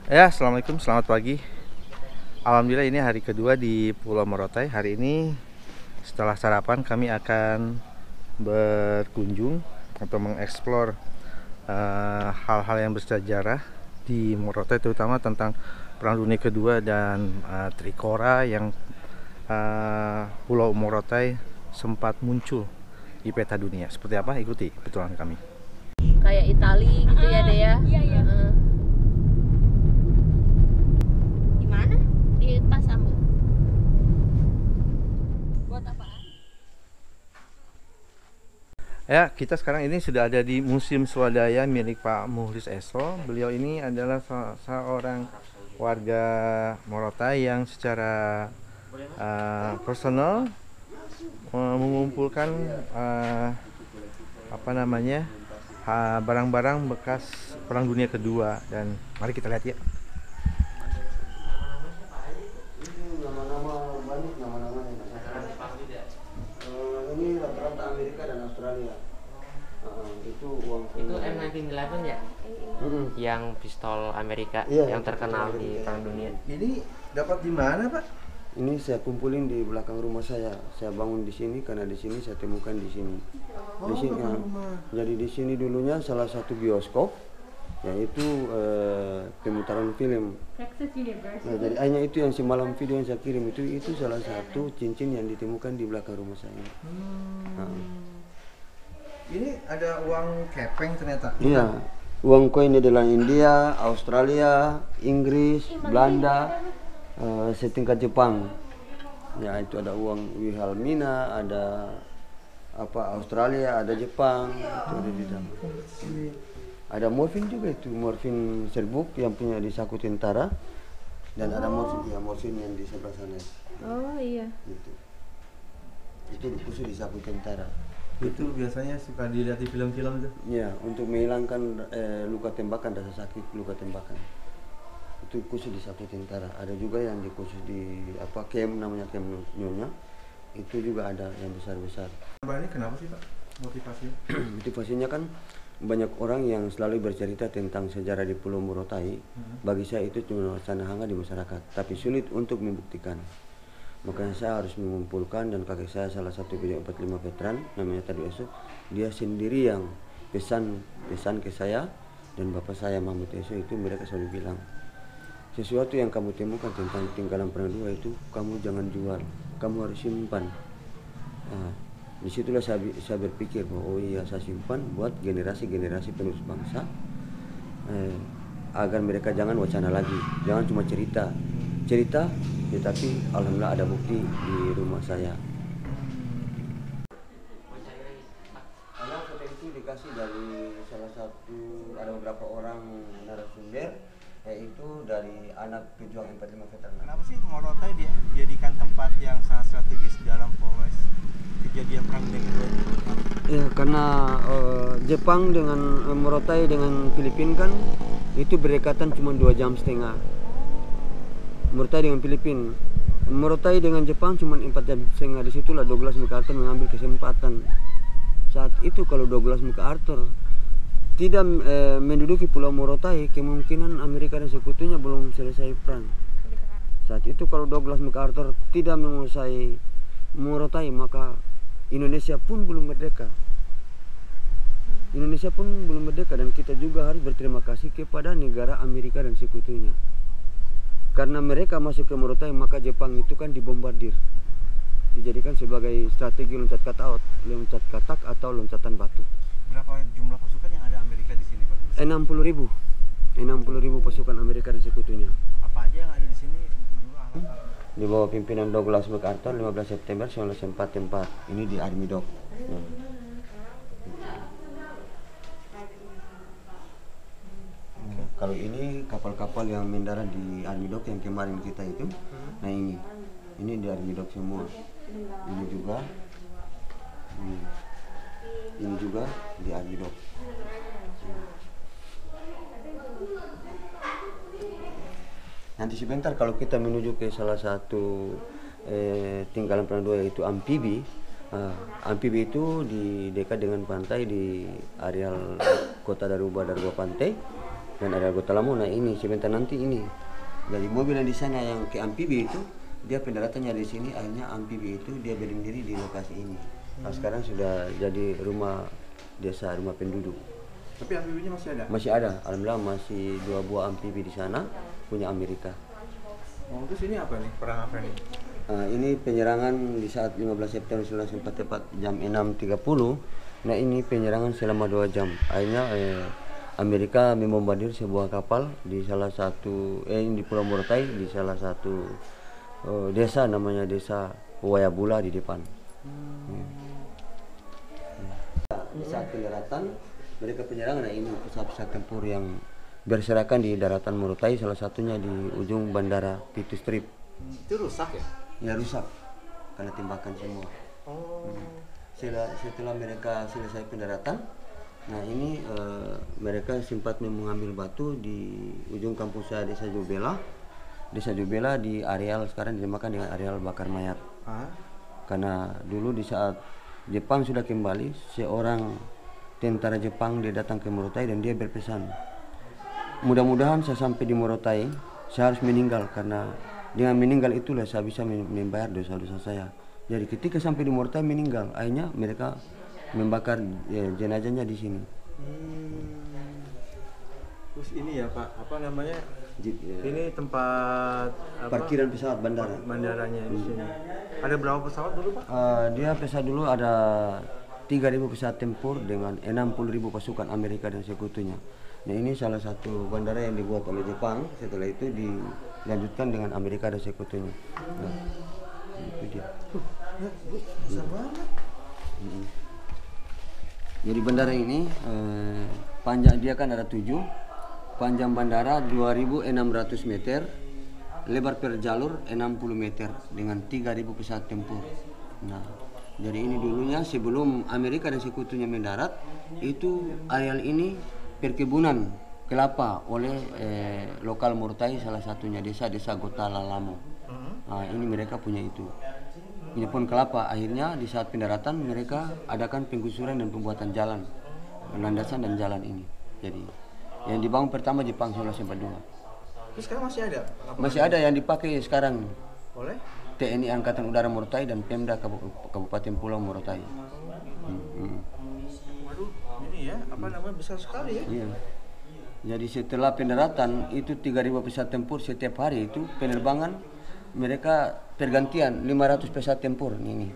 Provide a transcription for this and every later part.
Ya, assalamualaikum, selamat pagi. Alhamdulillah ini hari kedua di Pulau Morotai. Hari ini setelah sarapan kami akan berkunjung atau mengeksplor hal-hal yang bersejarah di Morotai, terutama tentang Perang Dunia Kedua dan Trikora yang Pulau Morotai sempat muncul di peta dunia. Seperti apa? Ikuti petualangan kami. Kayak Itali gitu ya deh ya. Iya. Di mana? Di Pasambu. Buat apa? Ya, kita sekarang ini sudah ada di Museum Swadaya milik Pak Muhlis Esro. Beliau ini adalah seorang warga Morotai yang secara personal mengumpulkan barang-barang bekas Perang Dunia Kedua, dan mari kita lihat ya. Ini rata-rata Amerika dan Australia. Itu uang Itu M1911 ya? Yang pistol Amerika yang terkenal di Perang Dunia. Ini dapat di mana, Pak? Ini saya kumpulin di belakang rumah saya. Saya bangun di sini karena di sini saya temukan di sini. Di sini. Jadi di sini dulunya salah satu bioskop, yaitu pemutaran film. Nah, jadi hanya itu yang semalam video yang saya kirim itu salah satu cincin yang ditemukan di belakang rumah saya. Ini ada uang kepeng ternyata. Iya, uang koin adalah India, Australia, Inggris, Belanda, setingkat Jepang. Ya, itu ada uang Wilhelmina, ada Australia, ada Jepang, itu ada di dalam. Ada morfin juga, itu morfin serbuk yang punya di saku tentara, dan ada morfin yang di sebelah sana. Oh iya. Itu khusus di saku tentara. Itu biasanya suka dilihat di film-film tuh. Ya, untuk menghilangkan luka tembakan, rasa sakit luka tembakan. Itu khusus di saku tentara. Ada juga yang khusus di camp, namanya camp Nyonya. Itu juga ada yang besar-besar. Ini kenapa sih, Pak? Motivasinya? Motivasinya kan banyak orang yang selalu bercerita tentang sejarah di Pulau Morotai. Bagi saya itu cuma wacana hangat di masyarakat, tapi sulit untuk membuktikan. Makanya saya harus mengumpulkan, dan kakek saya salah satu BJ45 veteran namanya Tadu Eso, dia sendiri yang pesan ke saya dan bapak saya Mahmud Eso. Itu mereka selalu bilang, sesuatu yang kamu temukan tentang tinggalan Perang Dunia itu kamu jangan jual, kamu harus simpan. Disitulah saya berpikir bahwa oh iya, saya simpan buat generasi-generasi penerus bangsa, agar mereka jangan wacana lagi, jangan cuma cerita, tetapi alhamdulillah ada bukti di rumah saya. Karena foto itu dikasih dari salah satu, ada beberapa orang narasumber, yaitu dari anak pejuang 45 veteran. Kenapa sih Morotai dijadikan tempat yang sangat strategis dalam proses kejadian Perang Dunia Kedua? Ya, karena Jepang dengan Morotai dengan Filipina kan itu berdekatan cuma 2,5 jam. Morotai dengan Filipina, Morotai dengan Jepang cuma 4,5 jam. Disitulah Douglas MacArthur mengambil kesempatan. Saat itu kalau Douglas MacArthur tidak menduduki Pulau Morotai, kemungkinan Amerika dan sekutunya belum selesai perang. Saat itu kalau Douglas MacArthur tidak menguasai Morotai, maka Indonesia pun belum merdeka. Dan kita juga harus berterima kasih kepada negara Amerika dan sekutunya. Karena mereka masuk ke Morotai, maka Jepang itu kan dibombardir. Dijadikan sebagai strategi loncat katak atau loncatan batu. Berapa jumlah pasukan yang ada Amerika di sini, Pak? 60.000 pasukan Amerika dan sekutunya. Apa aja yang ada di sini dulu? Di bawah pimpinan Douglas MacArthur 15 September 1944. Ini di Army Dock. Kalau ini kapal-kapal yang mendarat di Army Dock yang kemarin kita itu, nah ini di Army Dock semua. Ini juga di Army Dock. Nanti sebentar kalau kita menuju ke salah satu tinggalan Perang Dunia, yaitu amfibi. Amfibi itu di dekat dengan pantai di areal kota Daruba Pantai. dan ada Gotalamona ini sebentar nanti ini. Dari mobil yang di sana yang ke amfibi itu dia pendaratannya di sini, akhirnya amfibi itu dia berdiri di lokasi ini. Nah, sekarang sudah jadi rumah desa, rumah penduduk. Tapi amfibinya masih ada? Masih ada, alhamdulillah masih 2 buah amfibi di sana punya Amerika. Oh, terus ini apa nih? Perang apa nih? Ini penyerangan di saat 15 September 1944 tepat jam 6.30. Nah ini penyerangan selama 2 jam. Akhirnya Amerika membombardir sebuah kapal di salah satu di Pulau Morotai, di salah satu desa namanya desa Wayabula di depan. Di saat pendaratan mereka penyerangan, nah ini pesawat-pesawat tempur yang berserakan di daratan Morotai, salah satunya di ujung bandara Pitu Strip. Itu rusak ya? Ya rusak karena tembakan semua. Setelah mereka selesai pendaratan, nah ini mereka sempat mengambil batu di ujung kampus saya Desa Jubela. Desa Jubela di areal sekarang dinamakan dengan areal bakar mayat. Karena dulu di saat Jepang sudah kembali, seorang tentara Jepang dia datang ke Morotai dan dia berpesan, mudah-mudahan saya sampai di Morotai saya harus meninggal, karena dengan meninggal itulah saya bisa membayar dosa-dosa saya. Jadi ketika sampai di Morotai meninggal, akhirnya mereka membakar jenazahnya di sini. Terus ini ya Pak, apa namanya? Ya. Ini tempat Parkiran pesawat bandara. Bandaranya di sini. Ada berapa pesawat dulu Pak? Dia pesawat dulu ada 3.000 pesawat tempur dengan 60.000 pasukan Amerika dan sekutunya. Nah ini salah satu bandara yang dibuat oleh Jepang, setelah itu dilanjutkan dengan Amerika dan sekutunya. Nah, itu dia. Besar banget. Jadi bandara ini panjang dia kan ada 7, panjang bandara 2.600 meter, lebar per jalur 60 meter dengan 3.000 pesawat tempur. Nah, jadi ini dulunya sebelum Amerika dan sekutunya mendarat, itu areal ini perkebunan kelapa oleh lokal Morotai, salah satunya desa Gotalalamo. Nah, ini mereka punya itu. Ini pun kelapa. Akhirnya di saat pendaratan mereka adakan penggusuran dan pembuatan jalan, landasan dan jalan ini. Jadi yang dibangun pertama Jepang 1942. Terus sekarang masih ada? Masih ada yang dipakai sekarang Oleh? TNI Angkatan Udara Morotai dan Pemda Kabupaten Pulau Morotai. Waduh, ini ya, apa namanya, besar sekali ya? Iya. Jadi setelah pendaratan itu 3.000 pesawat tempur setiap hari itu penerbangan mereka pergantian 500 pesawat tempur ini.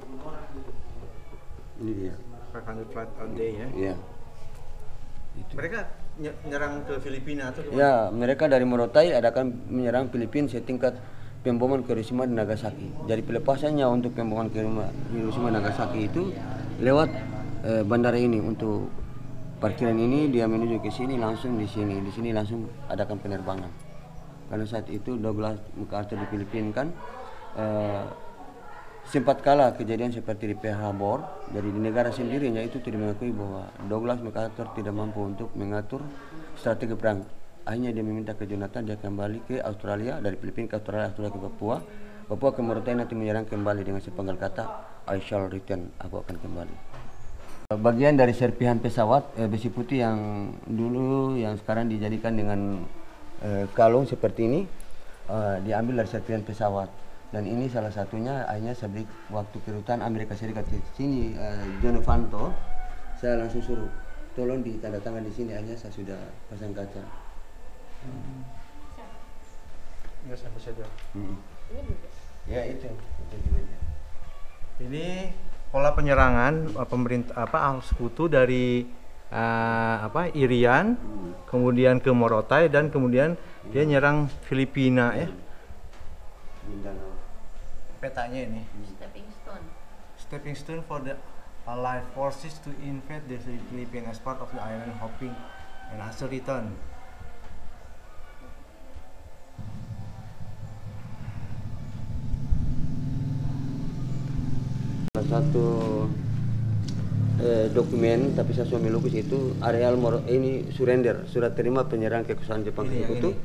Ini dia. 500 flight a day ya? Iya. Mereka nyerang ke Filipina atau kemana? Ya, mereka dari Morotai adakan menyerang Filipina setingkat pemboman ke Hiroshima dan Nagasaki. Jadi pelepasannya untuk pemboman ke Hiroshima dan Nagasaki itu lewat bandara ini. Untuk parkiran ini dia menuju ke sini, langsung di sini langsung adakan penerbangan. Karena saat itu Douglas MacArthur di Filipina kan sempat kalah kejadian seperti di Pearl Harbor. Jadi di negara sendirinya itu tidak mengakui bahwa Douglas MacArthur tidak mampu untuk mengatur strategi perang. Akhirnya dia meminta ke Jonathan, dia kembali ke Australia, dari Filipina ke Australia, Australia ke Papua, Papua ke Morotai, nanti menyerang kembali dengan sepenggal kata I shall return, aku akan kembali. Bagian dari serpihan pesawat besi putih yang dulu yang sekarang dijadikan dengan kalung seperti ini, diambil dari serpihan pesawat. Dan ini salah satunya akhirnya saya beri waktu kedutaan Amerika Serikat di sini, John Vanto, saya langsung suruh tolong ditandatangan di sini, akhirnya saya sudah pasang kaca. Nggak sampai saja. Ya itu. Ini pola penyerangan pemerintah sekutu dari Irian, kemudian ke Morotai, dan kemudian dia nyerang Filipina ya. Petanya ini. Stepping stone for the Allied forces to invade the Philippines as part of the island hopping and Asal return. Salah satu dokumen, tapi saya suami lukis itu areal ini surrender, surat terima penyerang kekuasaan Jepang Sekutu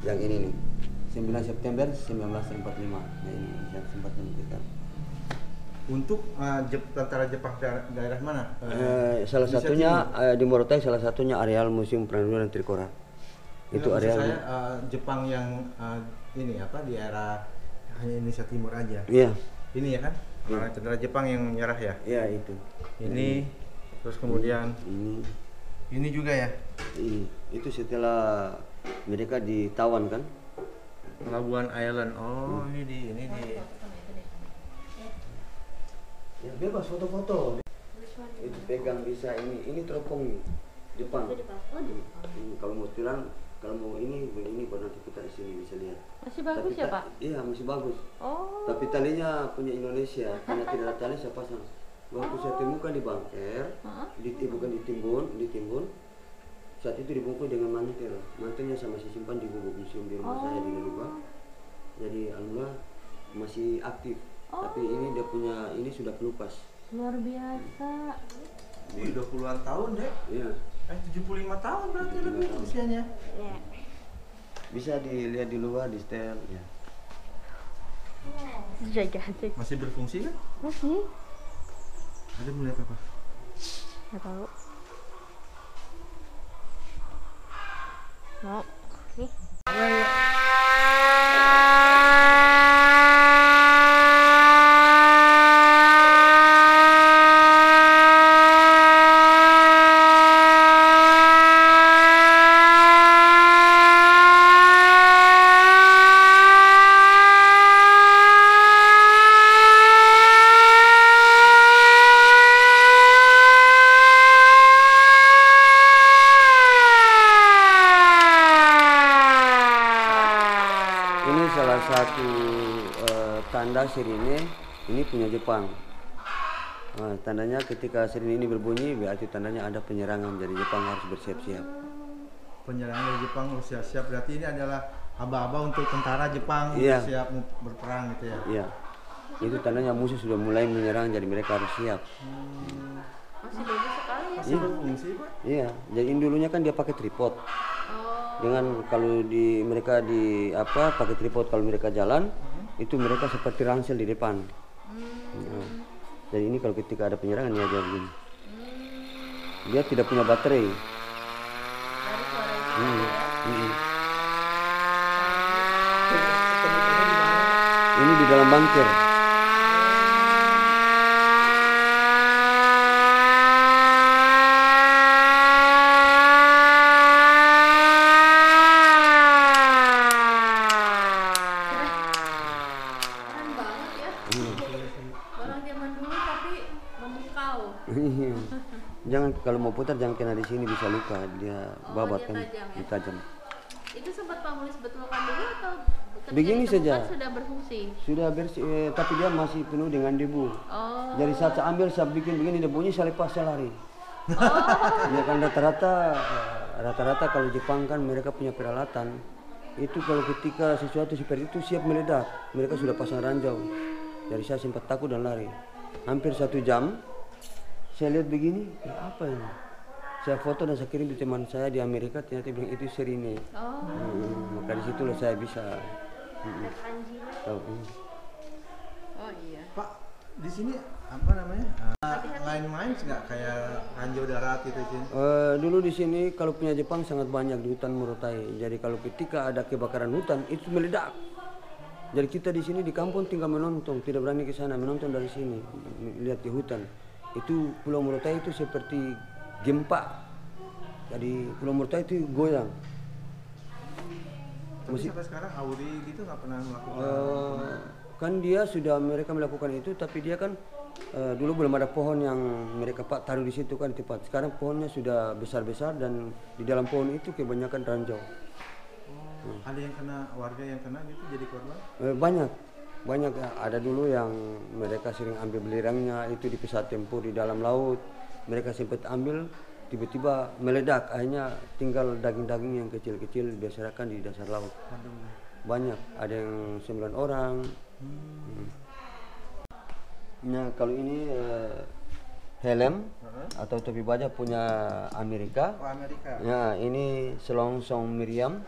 yang ini nih, 9 September 1945. Nah ini yang sempat menunjukkan. Untuk tentara Jepang daerah mana? Salah satunya di Morotai, salah satunya areal Museum Perang Dunia dan Trikora. Itu maksud area saya Jepang yang ini apa di era hanya Indonesia Timur aja. Iya. Ini ya kan? Tentara Jepang yang menyerah ya. Iya itu. Ini terus kemudian ini juga ya. Itu setelah mereka ditawan kan? Pelabuhan Island. Oh, ini di Ya bebas foto-foto. Itu pegang bisa ini teropong Jepang. Kalau mau tilang, kalau mau ini baru nanti kita di sini bisa lihat. Masih bagus ya Pak? Iya masih bagus. Oh. Tapi talinya punya Indonesia karena tidak ada tali saya pasang. Waktu saya temukan di bangker, bukan ditimbun. Saat itu dibungkus dengan mantel. Mantelnya sama saya simpan di gubuk museum di rumah saya di Garuba. Jadi alhamdulillah masih aktif. Tapi ini dia punya ini sudah pelupas. Luar biasa. Ini 20-an tahun deh. Iya. 75 tahun berarti lebih usianya. Iya. Bisa dilihat di luar di setel ya. Jaga. Masih berfungsi kan? Masih. Ada melihat apa? Nggak tahu. Mau. Nih. Salah satu tanda sirine ini punya Jepang. Tandanya ketika sirine ini berbunyi berarti tandanya ada penyerangan, jadi Jepang harus bersiap-siap. Penyerangan dari Jepang harus siap-siap, berarti ini adalah aba-aba untuk tentara Jepang siap berperang gitu ya. Iya. Itu tandanya musuh sudah mulai menyerang, jadi mereka harus siap. Masih bagus sekali ya. Masih berfungsi Pak? Iya, jadi dulunya kan dia pakai tripod. Dengan kalau mereka pakai tripod kalau mereka jalan, itu mereka seperti ransel di depan. Jadi ini kalau ketika ada penyerangan ya dia begini. Dia tidak punya baterai. Ini di dalam bunker. Jangan kalau mau putar jangan kena di sini, bisa luka, dia babat kan, tajam. Itu sempat Pak Mulis betulkan dulu atau begini saja? Sudah berfungsi. Sudah bersih, tapi dia masih penuh dengan debu. Jadi saat saya ambil, saya bikin begini, dia bunyi, saya lepas, saya lari. Ya kan rata-rata kalau Jepang kan mereka punya peralatan. Itu kalau ketika sesuatu seperti itu siap meledak, mereka sudah pasang ranjau. Jadi saya sempat takut dan lari. Hampir 1 jam. Saya lihat begini, apa ini? Saya foto dan saya kirim di teman saya di Amerika, ternyata bilang itu sirine. Maka di situlah saya bisa tahu. Oh iya. Pak, di sini apa namanya? Line mines nggak kayak ranjau darat gitu sih? Dulu di sini kalau punya Jepang sangat banyak di hutan Morotai. Jadi kalau ketika ada kebakaran hutan itu meledak. Jadi kita di sini di kampung tinggal menonton, tidak berani ke sana, menonton dari sini, lihat di hutan. Itu Pulau Morotai itu seperti gempa. Jadi Pulau Morotai itu goyang. Tapi sampai sekarang Auri gitu nggak pernah melakukan. Kan dia sudah mereka melakukan itu, tapi dia kan dulu belum ada pohon yang mereka taruh di situ kan tempat. Sekarang pohonnya sudah besar-besar dan di dalam pohon itu kebanyakan ranjau. Ada yang kena, warga yang kena gitu jadi korban? Banyak ada dulu yang mereka sering ambil belirangnya itu di pesawat tempur di dalam laut, mereka sempat ambil, tiba-tiba meledak, akhirnya tinggal daging-daging yang kecil-kecil berserakan di dasar laut. Banyak, ada yang 9 orang. Nah kalau ini helm atau topi baja punya Amerika. Ya ini selongsong meriam.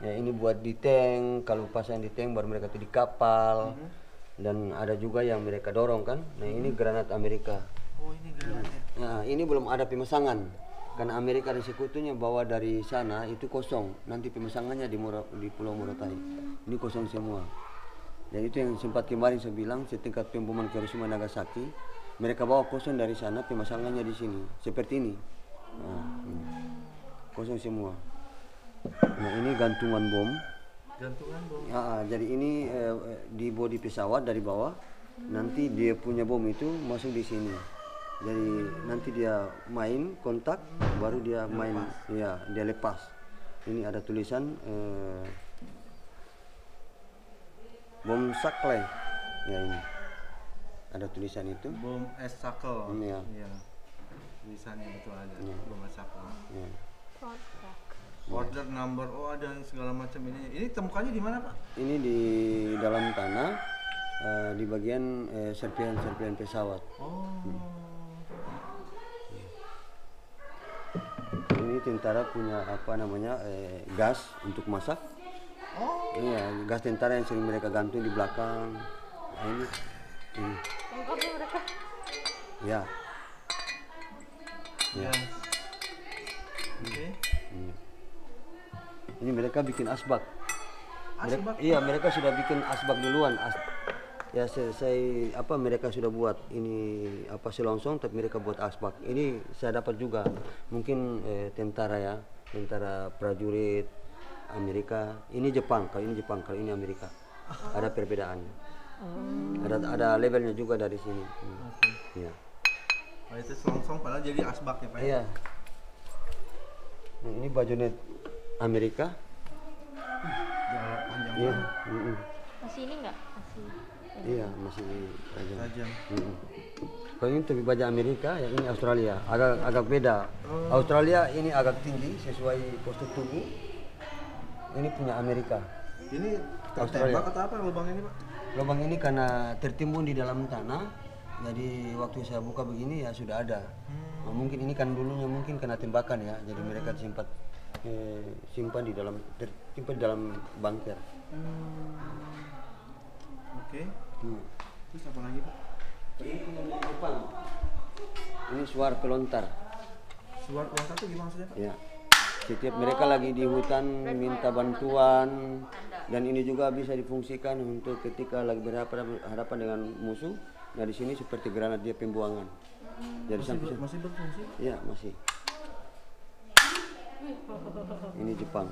Ya ini buat di tank, kalau pasang di tank baru mereka tuh di kapal. Dan ada juga yang mereka dorong kan. Nah ini granat Amerika. Oh ini granat ya? Nah ini belum ada pemasangan. Karena Amerika dan sekutunya bawa dari sana itu kosong. Nanti pemasangannya di Pulau Morotai. Ini kosong semua. Dan itu yang sempat kemarin saya bilang setingkat pemboman Hiroshima Nagasaki. Mereka bawa kosong dari sana, pemasangannya di sini. Seperti ini. Nah, ini. Kosong semua. Nah ini gantungan bom. Gantungan bom. Jadi ini di bodi pesawat dari bawah. Nanti dia punya bom itu masuk di sini. Jadi nanti dia main kontak, baru dia main, ya dia lepas. Ini ada tulisan bom Sakley, ya ini ada tulisan itu. Bom Sackle. Iya. Iya. Tulisannya betul ada. Iya. Bom Sackle. Ya. Order number, oh ada segala macam ini. Ini temukannya di mana Pak? Ini di dalam tanah, di bagian serpihan-serpihan pesawat. Oh. Ini tentara punya apa namanya gas untuk masak. Oh. Iya, gas tentara yang sering mereka gantung di belakang. Nah, ini. Lengkap ya mereka. Ya. Ya. Oke. Ini mereka bikin asbak. Asbak? Iya, mereka sudah bikin asbak duluan. Ya selesai apa mereka sudah buat ini apa selongsong, tapi mereka buat asbak. Ini saya dapat juga mungkin tentara ya, tentara prajurit Amerika. Ini Jepang, kalau ini Jepang, kalau ini Amerika. Ada perbedaannya. Ada levelnya juga dari sini. Iya. Oh, itu selongsong padahal jadi asbak ya Pak? Iya. Nah, ini bajonet Amerika. Panjang Iya. banget. Masih ini enggak? Masih. Iya, masih tajam. Tajam. Kalau ini topi baja Amerika, yang ini Australia. Agak beda. Australia ini agak tinggi sesuai postur tubuh. Ini punya Amerika. Ini Australia. tertembak atau apa lubang ini Pak? Lubang ini karena tertimbun di dalam tanah. Jadi waktu saya buka begini ya sudah ada. Nah, mungkin ini kan dulunya mungkin kena tembakan ya. Jadi mereka simpan di dalam tersimpan di dalam bunker. Oke. Terus apa lagi Pak? Ini punya Jepang. Ini suara pelontar. Suara pelontar itu gimana maksudnya Pak? Ya. Setiap mereka lagi di hutan minta bantuan, dan ini juga bisa difungsikan untuk ketika lagi berhadapan dengan musuh. Nah di sini seperti granat dia pembuangan. Jadi Masih berfungsi? ya masih. Ini Jepang.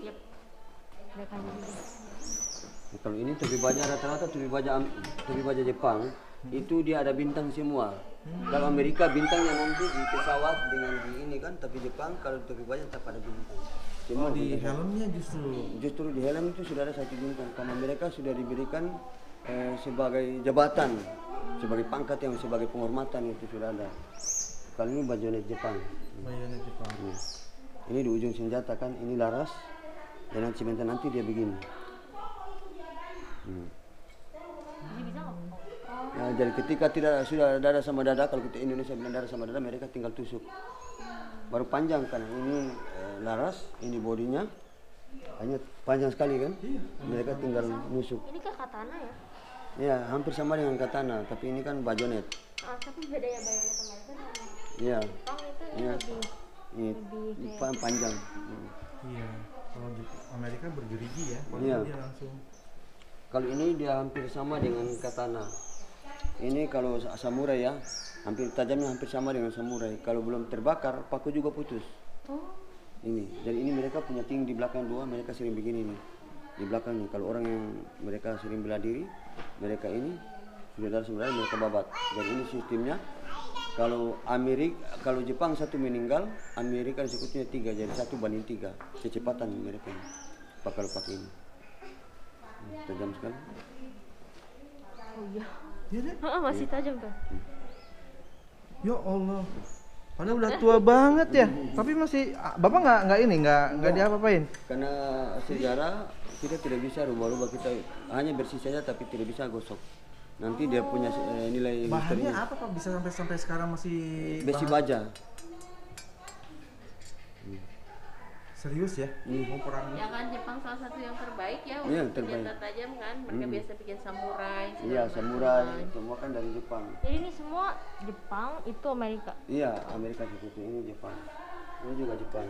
Yep. Mereka jadi. Nah, kalau ini topi baja rata-rata topi baja Jepang itu dia ada bintang semua. Kalau Amerika bintangnya nanti di pesawat dengan di ini kan, tapi Jepang kalau topi baja tetap ada bintang. Semua Di bintang. helmnya Justru di helm itu sudah ada satu bintang karena mereka sudah diberikan sebagai jabatan, sebagai pangkat yang sebagai penghormatan itu sudah ada. Kalau ini bajonet Jepang. bayangan Jepang. Ini di ujung senjata kan, ini laras, dan sebentar nanti dia begini. Jadi bisa nggak? Nah, jadi ketika sudah dada sama dada, kalau kita Indonesia bilang dada sama dada, mereka tinggal tusuk. Baru panjang kan, ini laras, ini bodinya, hanya panjang sekali kan. Mereka tinggal nusuk. Ini kayak katana ya? Ya, hampir sama dengan katana, tapi ini kan bajonet. Tapi bedanya bayangan sama itu Iya, Jepang itu iya. lebih Ini panjang. Iya. Kalau di Amerika bergerigi ya. Kalau Iya. dia langsung. Kalau ini dia hampir sama dengan katana. Ini kalau samurai ya, tajamnya hampir sama dengan samurai. Kalau belum terbakar, paku juga putus. Ini, jadi ini mereka punya tinggi di belakang dua, mereka sering begini nih. Di belakang nih, kalau orang yang mereka sering bela diri, mereka ini sudah darah sebenarnya mereka babat. Jadi ini sistemnya. Kalau Jepang satu meninggal, Amerika sekutunya 3, jadi 1:3 kecepatan mereka ini. Pakai ini. Tajam sekali. Oh iya. Iya deh. Masih tajam tuh. Ya Allah. Padahal udah tua banget ya. Tapi masih Bapak nggak diapa-apain. Karena sejarah kita tidak bisa rubah-rubah, kita hanya bersih saja tapi tidak bisa gosok. Nanti dia punya nilai Bahannya misterinya. apa Pak bisa sampai sekarang masih Besi bahan- baja. Serius ya? Mau perang. Ya kan Jepang salah satu yang terbaik ya Iya, untuk terbaik. senjata tajam kan. Mereka biasa bikin samurai. Iya, segala samurai macam. semua kan dari Jepang. Jadi ini semua Jepang, itu Amerika. Iya, Amerika sekutu ini Jepang. Ini juga Jepang.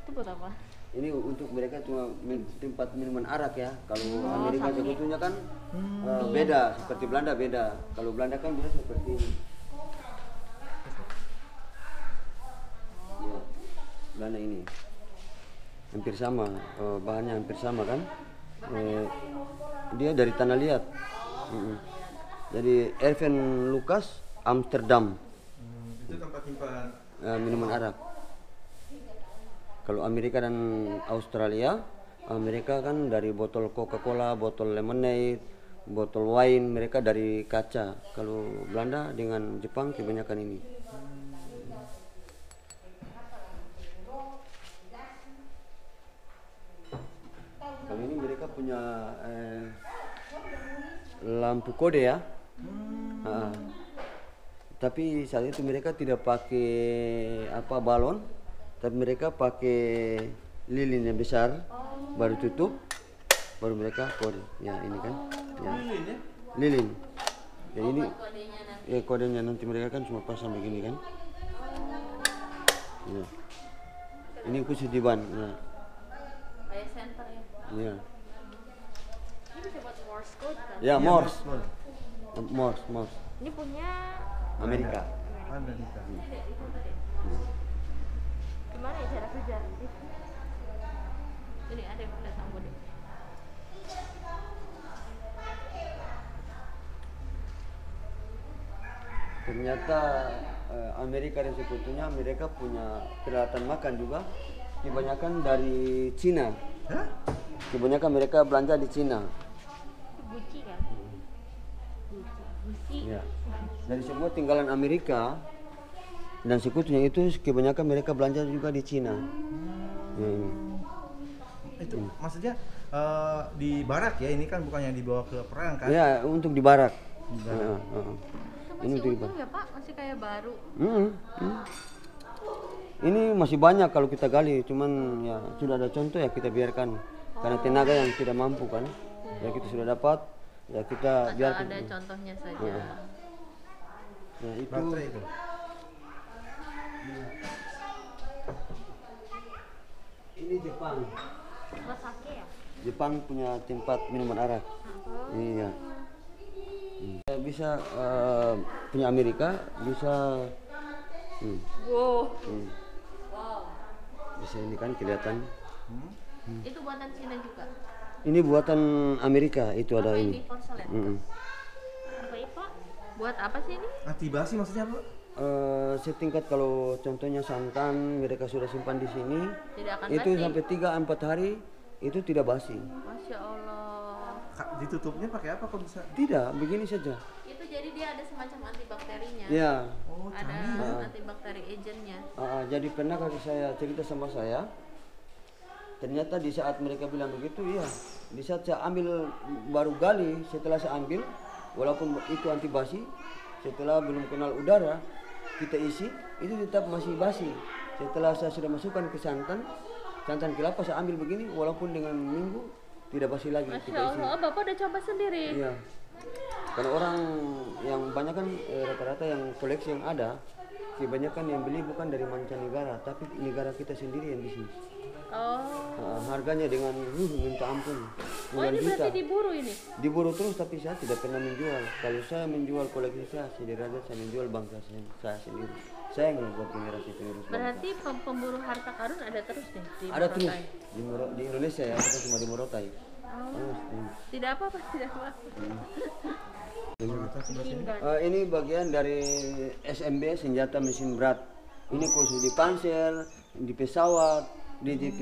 Itu buat apa? Ini untuk mereka cuma tempat minuman arak ya. Kalau Amerika sebetulnya kan beda, seperti Belanda beda. Kalau Belanda kan biasa seperti ini. Ya, Belanda ini hampir sama, bahannya hampir sama kan. Dia dari tanah liat. Jadi Erwin Lucas Amsterdam. Itu tempat simpan Minuman arak. Kalau Amerika dan Australia, Amerika kan dari botol Coca-Cola, botol lemonade, botol wine, mereka dari kaca. Kalau Belanda dengan Jepang kebanyakan ini. Kalau ini mereka punya lampu kode ya. Tapi saat itu mereka tidak pakai balon, tapi mereka pakai lilin yang besar, baru tutup, baru mereka kode. Ya ini kan, ya. Lilin. Ya ini, ya kodenya nanti mereka kan cuma pasang begini kan. Ya. Ini khusus di ban. Ya. Kayak center ya. Ya. Ini bisa buat Morse code kan? Ya Morse. Morse. Ini punya Amerika. Amerika. gimana ya cara kerja? Ini ada yang lihat kamu deh. Ternyata Amerika dan sekutunya mereka punya peralatan makan juga kebanyakan dari Cina. Hah? Kebanyakan mereka belanja di Cina. Gucci kan? Gucci. Ya. Dari semua tinggalan Amerika dan sekutunya itu kebanyakan mereka belanja juga di Cina. Ya, ini. Itu maksudnya di barak ya, ini kan bukan yang dibawa ke perang kan? Ya, untuk di barak. Di barak. Itu Ini masih untuk utuh ya Pak? Masih kayak baru. Ini masih banyak kalau kita gali, cuman ya sudah ada contoh ya kita biarkan. Karena tenaga yang tidak mampu kan, ya kita sudah dapat, ya kita Asal biarkan. ada contohnya saja. Nah itu. Baterai itu. Ini Jepang. Buat sake ya? Jepang punya tempat minuman arak. Iya. Bisa punya Amerika, bisa. Wow. Bisa ini kan kelihatan. Itu buatan Cina juga. Ini buatan Amerika, itu ada Apa ini. ini porselen? Apa itu Pak? Buat apa sih ini? Anti basi maksudnya apa? Setingkat kalau contohnya santan mereka sudah simpan di sini, Tidak akan itu basi. sampai 3-4 hari itu tidak basi. Masya Allah. Ditutupnya pakai apa kok bisa? Tidak, begini saja. Itu jadi dia ada semacam antibakterinya. Ya. Oh, Ada antibakteri agentnya. Jadi pernah kali saya cerita sama saya, ternyata di saat mereka bilang begitu, ya, di saat saya ambil baru gali, setelah saya ambil, walaupun itu anti basi, setelah belum kenal udara, kita isi, itu tetap masih basi. Setelah saya sudah masukkan ke santan kelapa saya ambil begini, walaupun dengan minggu tidak basi lagi. Masya Kita isi. Allah, Bapak udah coba sendiri? Iya. Karena orang yang banyak kan rata-rata yang koleksi yang ada, kebanyakan yang beli bukan dari mancanegara, tapi negara kita sendiri yang bisnis. Oh. Harganya dengan minta ampun. Oh ini Juta. berarti diburu ini? Diburu terus, tapi saya tidak pernah menjual. Kalau saya menjual koleksi saya sederhana, saya menjual bangsa saya sendiri. Saya yang membuat generasi penerus. Berarti pemburu harta karun ada terus nih di Ada terus Morotai? di Indonesia ya, bukan cuma di Morotai. Oh. Tidak apa-apa, tidak apa-apa. Ini bagian dari SMB, senjata mesin berat. Ini khusus di panser, di pesawat, di jeep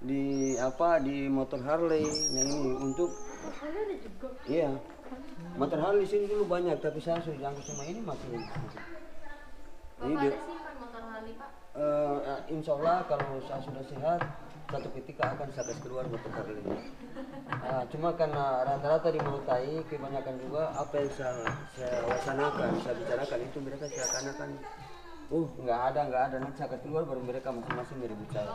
di motor Harley. Nah ini untuk iya, motor Harley sini dulu banyak, tapi saya sudah jangkau sama ini masih. Ini Bapak ada simpan motor Harley Pak? Insya Allah kalau saya sudah sehat, satu ketika akan saya kasih keluar motor Harley. Cuma karena rata-rata di Morotai kebanyakan juga apa yang saya laksanakan, saya bicarakan itu mereka seakan-akan nggak ada, nanti saya akan keluar baru mereka masing-masing meribut saya.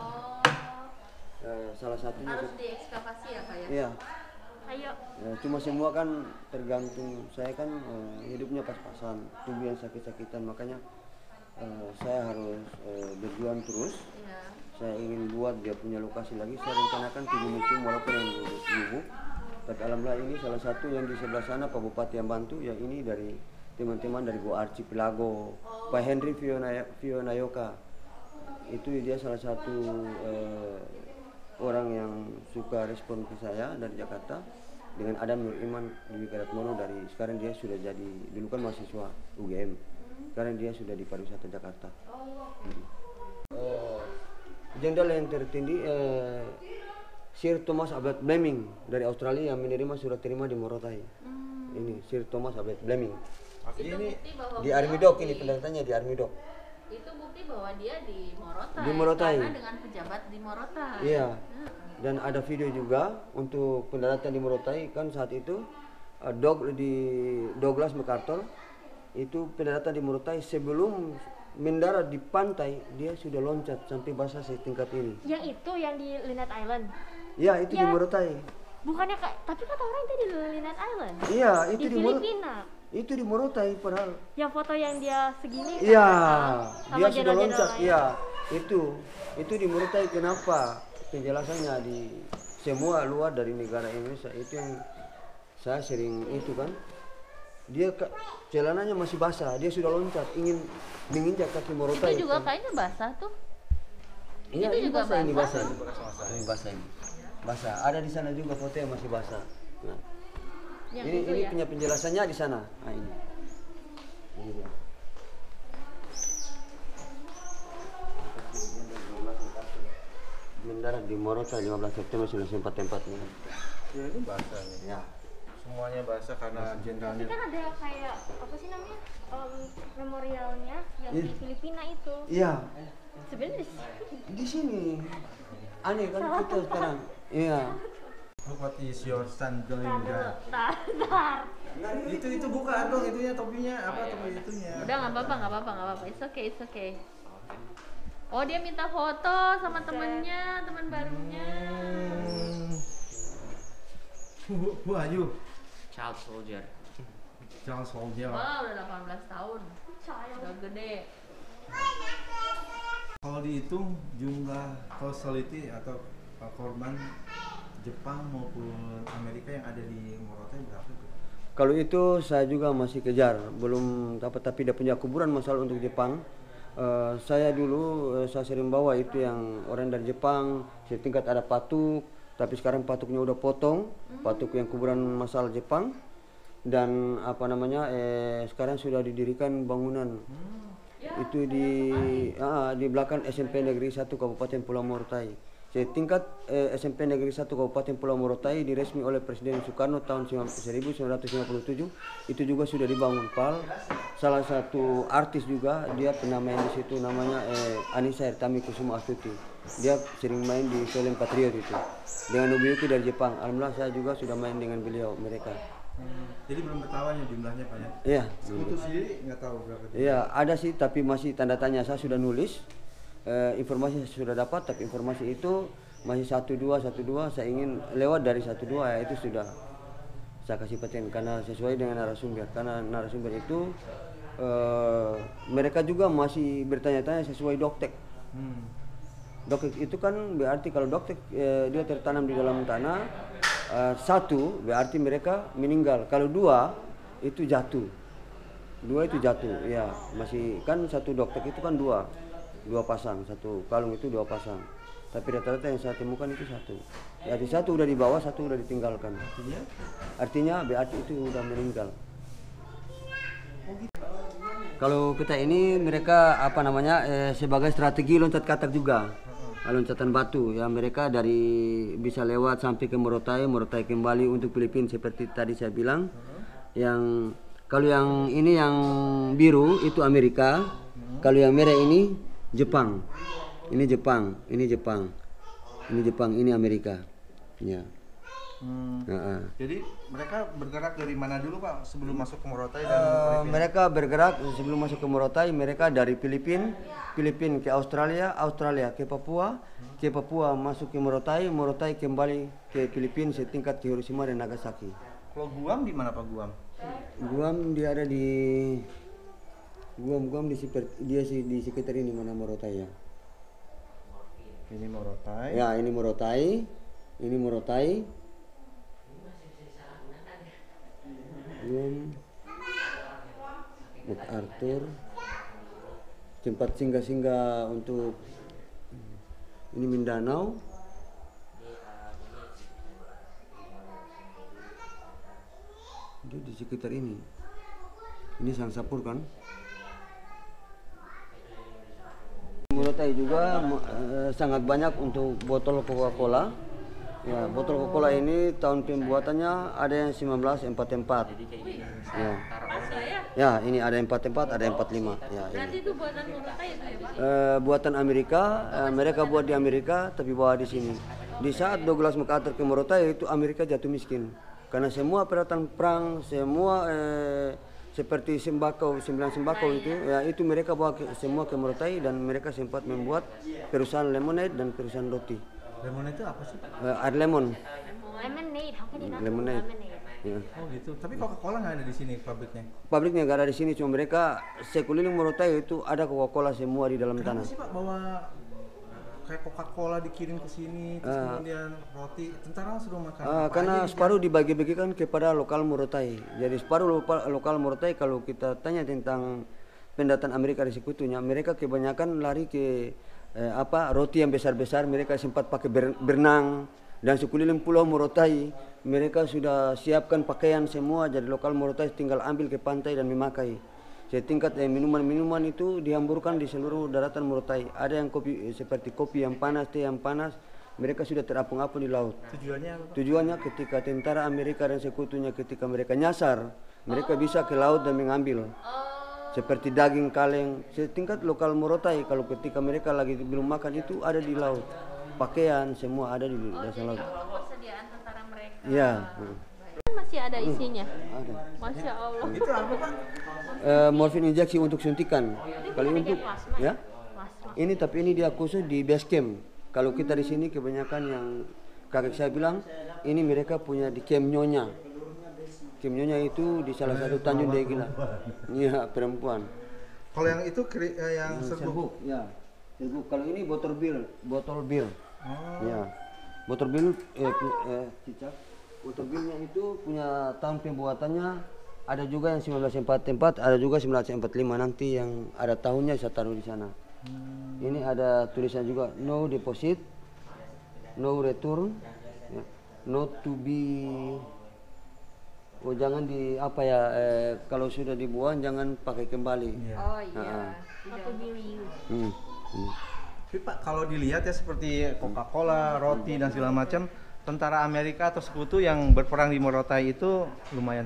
Salah satunya Harus diekskavasi ya Pak ya? iya. Ayo. Cuma semua kan tergantung, saya kan hidupnya pas-pasan, tubuh yang sakit-sakitan, makanya saya harus berjuang terus. Saya ingin buat dia punya lokasi lagi. Saya rencanakan 7 museum walaupun yang di Lubuk. Tapi alhamdulillah ini salah satu yang di sebelah sana Pak Bupati yang bantu. Yang ini dari teman-teman dari Go Archipelago, Pak Henry Fionayoka. Itu dia salah satu orang yang suka respon ke saya dari Jakarta. Dengan Adam Nur Iman Dwi Karatmono dari sekarang dia sudah jadi, dulu kan mahasiswa UGM. Sekarang dia sudah di pariwisata Jakarta. Jenderal yang tertinggi Sir Thomas Abbott Fleming dari Australia yang menerima surat terima di Morotai. Ini Sir Thomas Abbott Fleming. Ini Di Army Dock ini pendatannya di Army Dock. Itu bukti bahwa dia di Morotai. Di Morotai. Karena dengan pejabat di Morotai. Iya. Dan ada video juga untuk pendaratan di Morotai kan saat itu di Douglas MacArthur itu pendaratan di Morotai sebelum mendarat di pantai dia sudah loncat sampai basah setingkat ini. Yang itu yang di Linnet Island. Iya, itu di Ya. Morotai. Bukannya tapi kata orang itu di Linnet Island. Iya, itu Di Filipina. Itu di Morotai padahal. Yang foto yang dia segini. Iya, sama dia sudah jenderal-jenderal loncat. lain. Iya, itu di Morotai. Kenapa? Penjelasannya di semua luar dari negara Indonesia itu yang saya sering itu kan. Dia celananya masih basah, dia sudah loncat ingin menginjak kaki Morotai. Itu juga kayaknya basah tuh. Iya, itu ini juga basah, ini basah. basah. Ini basah ini. Basah. Ada di sana juga foto yang masih basah. Nah, Yang ini itu ini ya. punya penjelasannya di sana. Nah, ini. Ini dia. Mendarat di Morotai 15 September 1944 ini. ya ini basah nih. Ya. Semuanya basah karena jenderalnya. Tapi kan ada kayak apa sih namanya memorialnya yang Iya. di Filipina itu. Iya, Sebenarnya di sini. Aneh kan Salah kita sekarang. Iya. What is your son doing? Tar. Itu bukan dong itunya topinya apa topi itunya. Udah nggak apa-apa. It's okay. Oh dia minta foto sama temennya, teman barunya. Who are you? Child soldier. Charles Soldier. Wah udah 18 tahun, udah gede. Kalau dihitung jumlah casualty atau korban Jepang maupun Amerika yang ada di Morotai berapa tuh? Kalau itu saya juga masih kejar, belum dapat tapi dia punya kuburan masalah untuk Jepang. Saya dulu saya sering bawa itu yang orang dari Jepang, setingkat ada patuk, tapi sekarang patuknya udah potong, patuk yang kuburan masalah Jepang dan apa namanya sekarang sudah didirikan bangunan. Itu di belakang SMP Negeri 1 Kabupaten Pulau Morotai. Setingkat SMP Negeri 1 Kabupaten Pulau Morotai diresmi oleh Presiden Soekarno tahun 1957. Itu juga sudah dibangun Pal. Salah satu artis juga dia pernah main di situ namanya Anissa Ertami Kusuma Astuti. Dia sering main di film Patriot itu. Dengan Nobuyuki dari Jepang. Alhamdulillah saya juga sudah main dengan beliau mereka. Jadi belum ketahuan ya jumlahnya Pak ya? Iya. Sekutu sendiri nggak tahu berapa. Iya, ada sih tapi masih tanda tanya. Saya sudah nulis. Informasi saya sudah dapat tapi informasi itu masih 12 saya ingin lewat dari 12 ya itu sudah saya kasih paten karena sesuai dengan narasumber karena narasumber itu mereka juga masih bertanya-tanya sesuai doktek. Doktek itu kan berarti kalau doktek dia tertanam di dalam tanah satu berarti mereka meninggal, kalau dua itu jatuh ya masih kan satu doktek itu kan dua pasang, satu kalung itu 2 pasang. Tapi rata-rata yang saya temukan itu satu. Jadi satu udah dibawa, satu udah ditinggalkan. Artinya berarti itu udah meninggal. Kalau kita ini mereka apa namanya sebagai strategi loncat katak juga. Loncatan batu ya mereka dari bisa lewat sampai ke Morotai kembali untuk Filipina seperti tadi saya bilang. Yang kalau yang ini yang biru itu Amerika, kalau yang merah ini Jepang. Ini Amerika. Ya. Jadi mereka bergerak dari mana dulu Pak sebelum masuk ke Morotai dan Filipina? Mereka bergerak sebelum masuk ke Morotai mereka dari Filipina ke Australia ke Papua masuk ke Morotai kembali ke Filipina setingkat ke Hiroshima dan Nagasaki. Kalau Guam di mana Pak Guam? Guam dia ada di Guam di sekitar ini mana Morotai ya. Ini Morotai. Ya, ini Morotai. Ini Morotai. Guam. MacArthur. Tempat singgah-singgah untuk ini Mindanao. Di sekitar ini. Ini Sangsapur kan? Morotai juga sangat banyak untuk botol Coca-Cola. Ya, botol Coca-Cola ini tahun pembuatannya ada yang 1944. Ya. Ya, ini ada yang 44, ada yang 45. Ya, Berarti ini. itu buatan Morotai itu ya, Pak? Buatan Amerika, mereka buat di Amerika tapi bawa di sini. Di saat Douglas MacArthur ke Morotai itu Amerika jatuh miskin. Karena semua peralatan perang, semua seperti sembako, 9 sembako itu, ya itu mereka bawa semua ke Morotai dan mereka sempat membuat perusahaan lemonade dan perusahaan roti. Lemonade itu apa sih? Air lemon. Lemonade, how can you not do Lemonade. lemonade? Ya. Oh gitu. Tapi Coca-Cola nggak ada di sini pabriknya. Pabriknya nggak ada di sini, cuma mereka sekeliling Morotai itu ada Coca-Cola semua di dalam Kenapa tanah. sih Pak bawa kayak Coca-Cola dikirim ke sini, terus kemudian roti, tentara suruh makan apa Karena aja di separuh dibagi-bagikan kepada lokal Morotai. Jadi separuh lokal Morotai kalau kita tanya tentang pendatang Amerika di sekutunya, mereka kebanyakan lari ke roti yang besar-besar. Mereka sempat pakai berenang dan sekeliling pulau Morotai mereka sudah siapkan pakaian semua. Jadi lokal Morotai tinggal ambil ke pantai dan memakai. Setingkat minuman-minuman itu dihamburkan di seluruh daratan Morotai. Ada yang kopi seperti kopi yang panas, teh yang panas, mereka sudah terapung-apung di laut. Tujuannya apa Pak? Tujuannya ketika tentara Amerika dan sekutunya ketika mereka nyasar, mereka bisa ke laut dan mengambil. Seperti daging kaleng, setingkat lokal Morotai kalau ketika mereka lagi belum makan itu ada di laut. Pakaian semua ada di dasar laut. Persediaan tentara mereka. Iya. Masih ada isinya. Ada. Masya Allah. Itu apa Pak? Morfin injeksi untuk suntikan. Kalau untuk ya. Plasma. Ini tapi ini dia khusus di base camp. Kalau kita di sini kebanyakan yang kakek saya bilang ini mereka punya di camp Nyonya. Camp Nyonya itu di salah satu Tanjung Degila. Iya, perempuan. Kalau yang itu yang serbuk. Ya. Serbuk. Kalau ini botol bir. Ya. Botol bir cicak. Botol birnya itu punya tahun pembuatannya ada juga yang 1944, ada juga 1945. Nanti yang ada tahunnya saya taruh di sana. Ini ada tulisan juga no deposit, no return, ya. Not to be. Oh jangan kalau sudah dibuang jangan pakai kembali. Oh iya. Not to be reused. Tapi Pak kalau dilihat ya seperti Coca-Cola, roti dan segala macam, tentara Amerika atau sekutu yang berperang di Morotai itu lumayan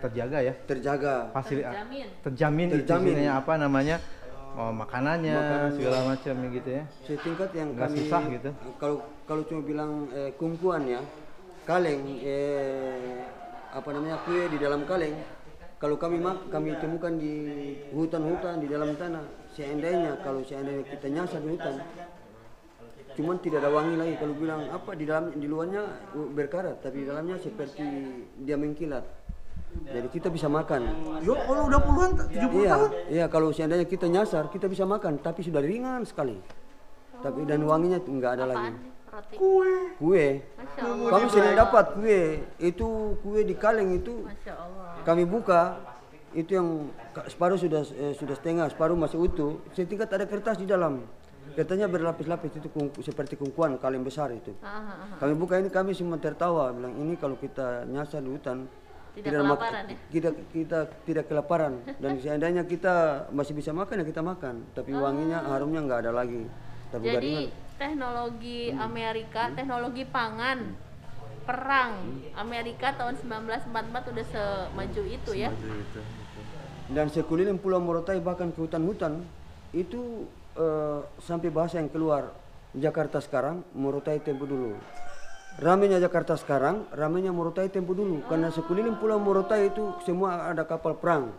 terjaga ya. Terjaga. Terjamin. Itu istilahnya apa namanya? Makanannya segala macam gitu ya. Setingkat yang nggak kami susah gitu. Kalau cuma bilang kumpuan ya, kaleng kue di dalam kaleng. Kalau kami temukan di hutan-hutan di dalam tanah. Seandainya kita nyasar di hutan, cuman tidak ada wangi lagi. Kalau bilang di luarnya berkarat, tapi di dalamnya seperti dia mengkilat. Jadi kita bisa makan. Yo, kalau udah puluhan 70 tahun. Iya, kalau seandainya kita nyasar, kita bisa makan, tapi sudah ringan sekali. Tapi dan wanginya nggak ada lagi. Roti. Kue. Masya Allah. Kami sering dapat kue. Itu kue di kaleng itu. Masya Allah. Kami buka, itu yang separuh sudah setengah, separuh masih utuh. Setingkat ada kertas di dalam. Kertasnya berlapis-lapis itu seperti kungkuan kaleng besar itu. Kami buka ini kami semua tertawa bilang ini kalau kita nyasar di hutan kita tidak kelaparan dan seandainya kita masih bisa makan ya kita makan tapi wanginya harumnya nggak ada lagi. Jadi teknologi Amerika, teknologi pangan perang Amerika tahun 1944 udah semaju itu ya. Dan sekeliling Pulau Morotai bahkan ke hutan-hutan itu sampai bahasa yang keluar Jakarta sekarang, Morotai tempo dulu. Ramenya Jakarta sekarang, ramenya Morotai tempo dulu. Karena sekeliling Pulau Morotai itu semua ada kapal perang.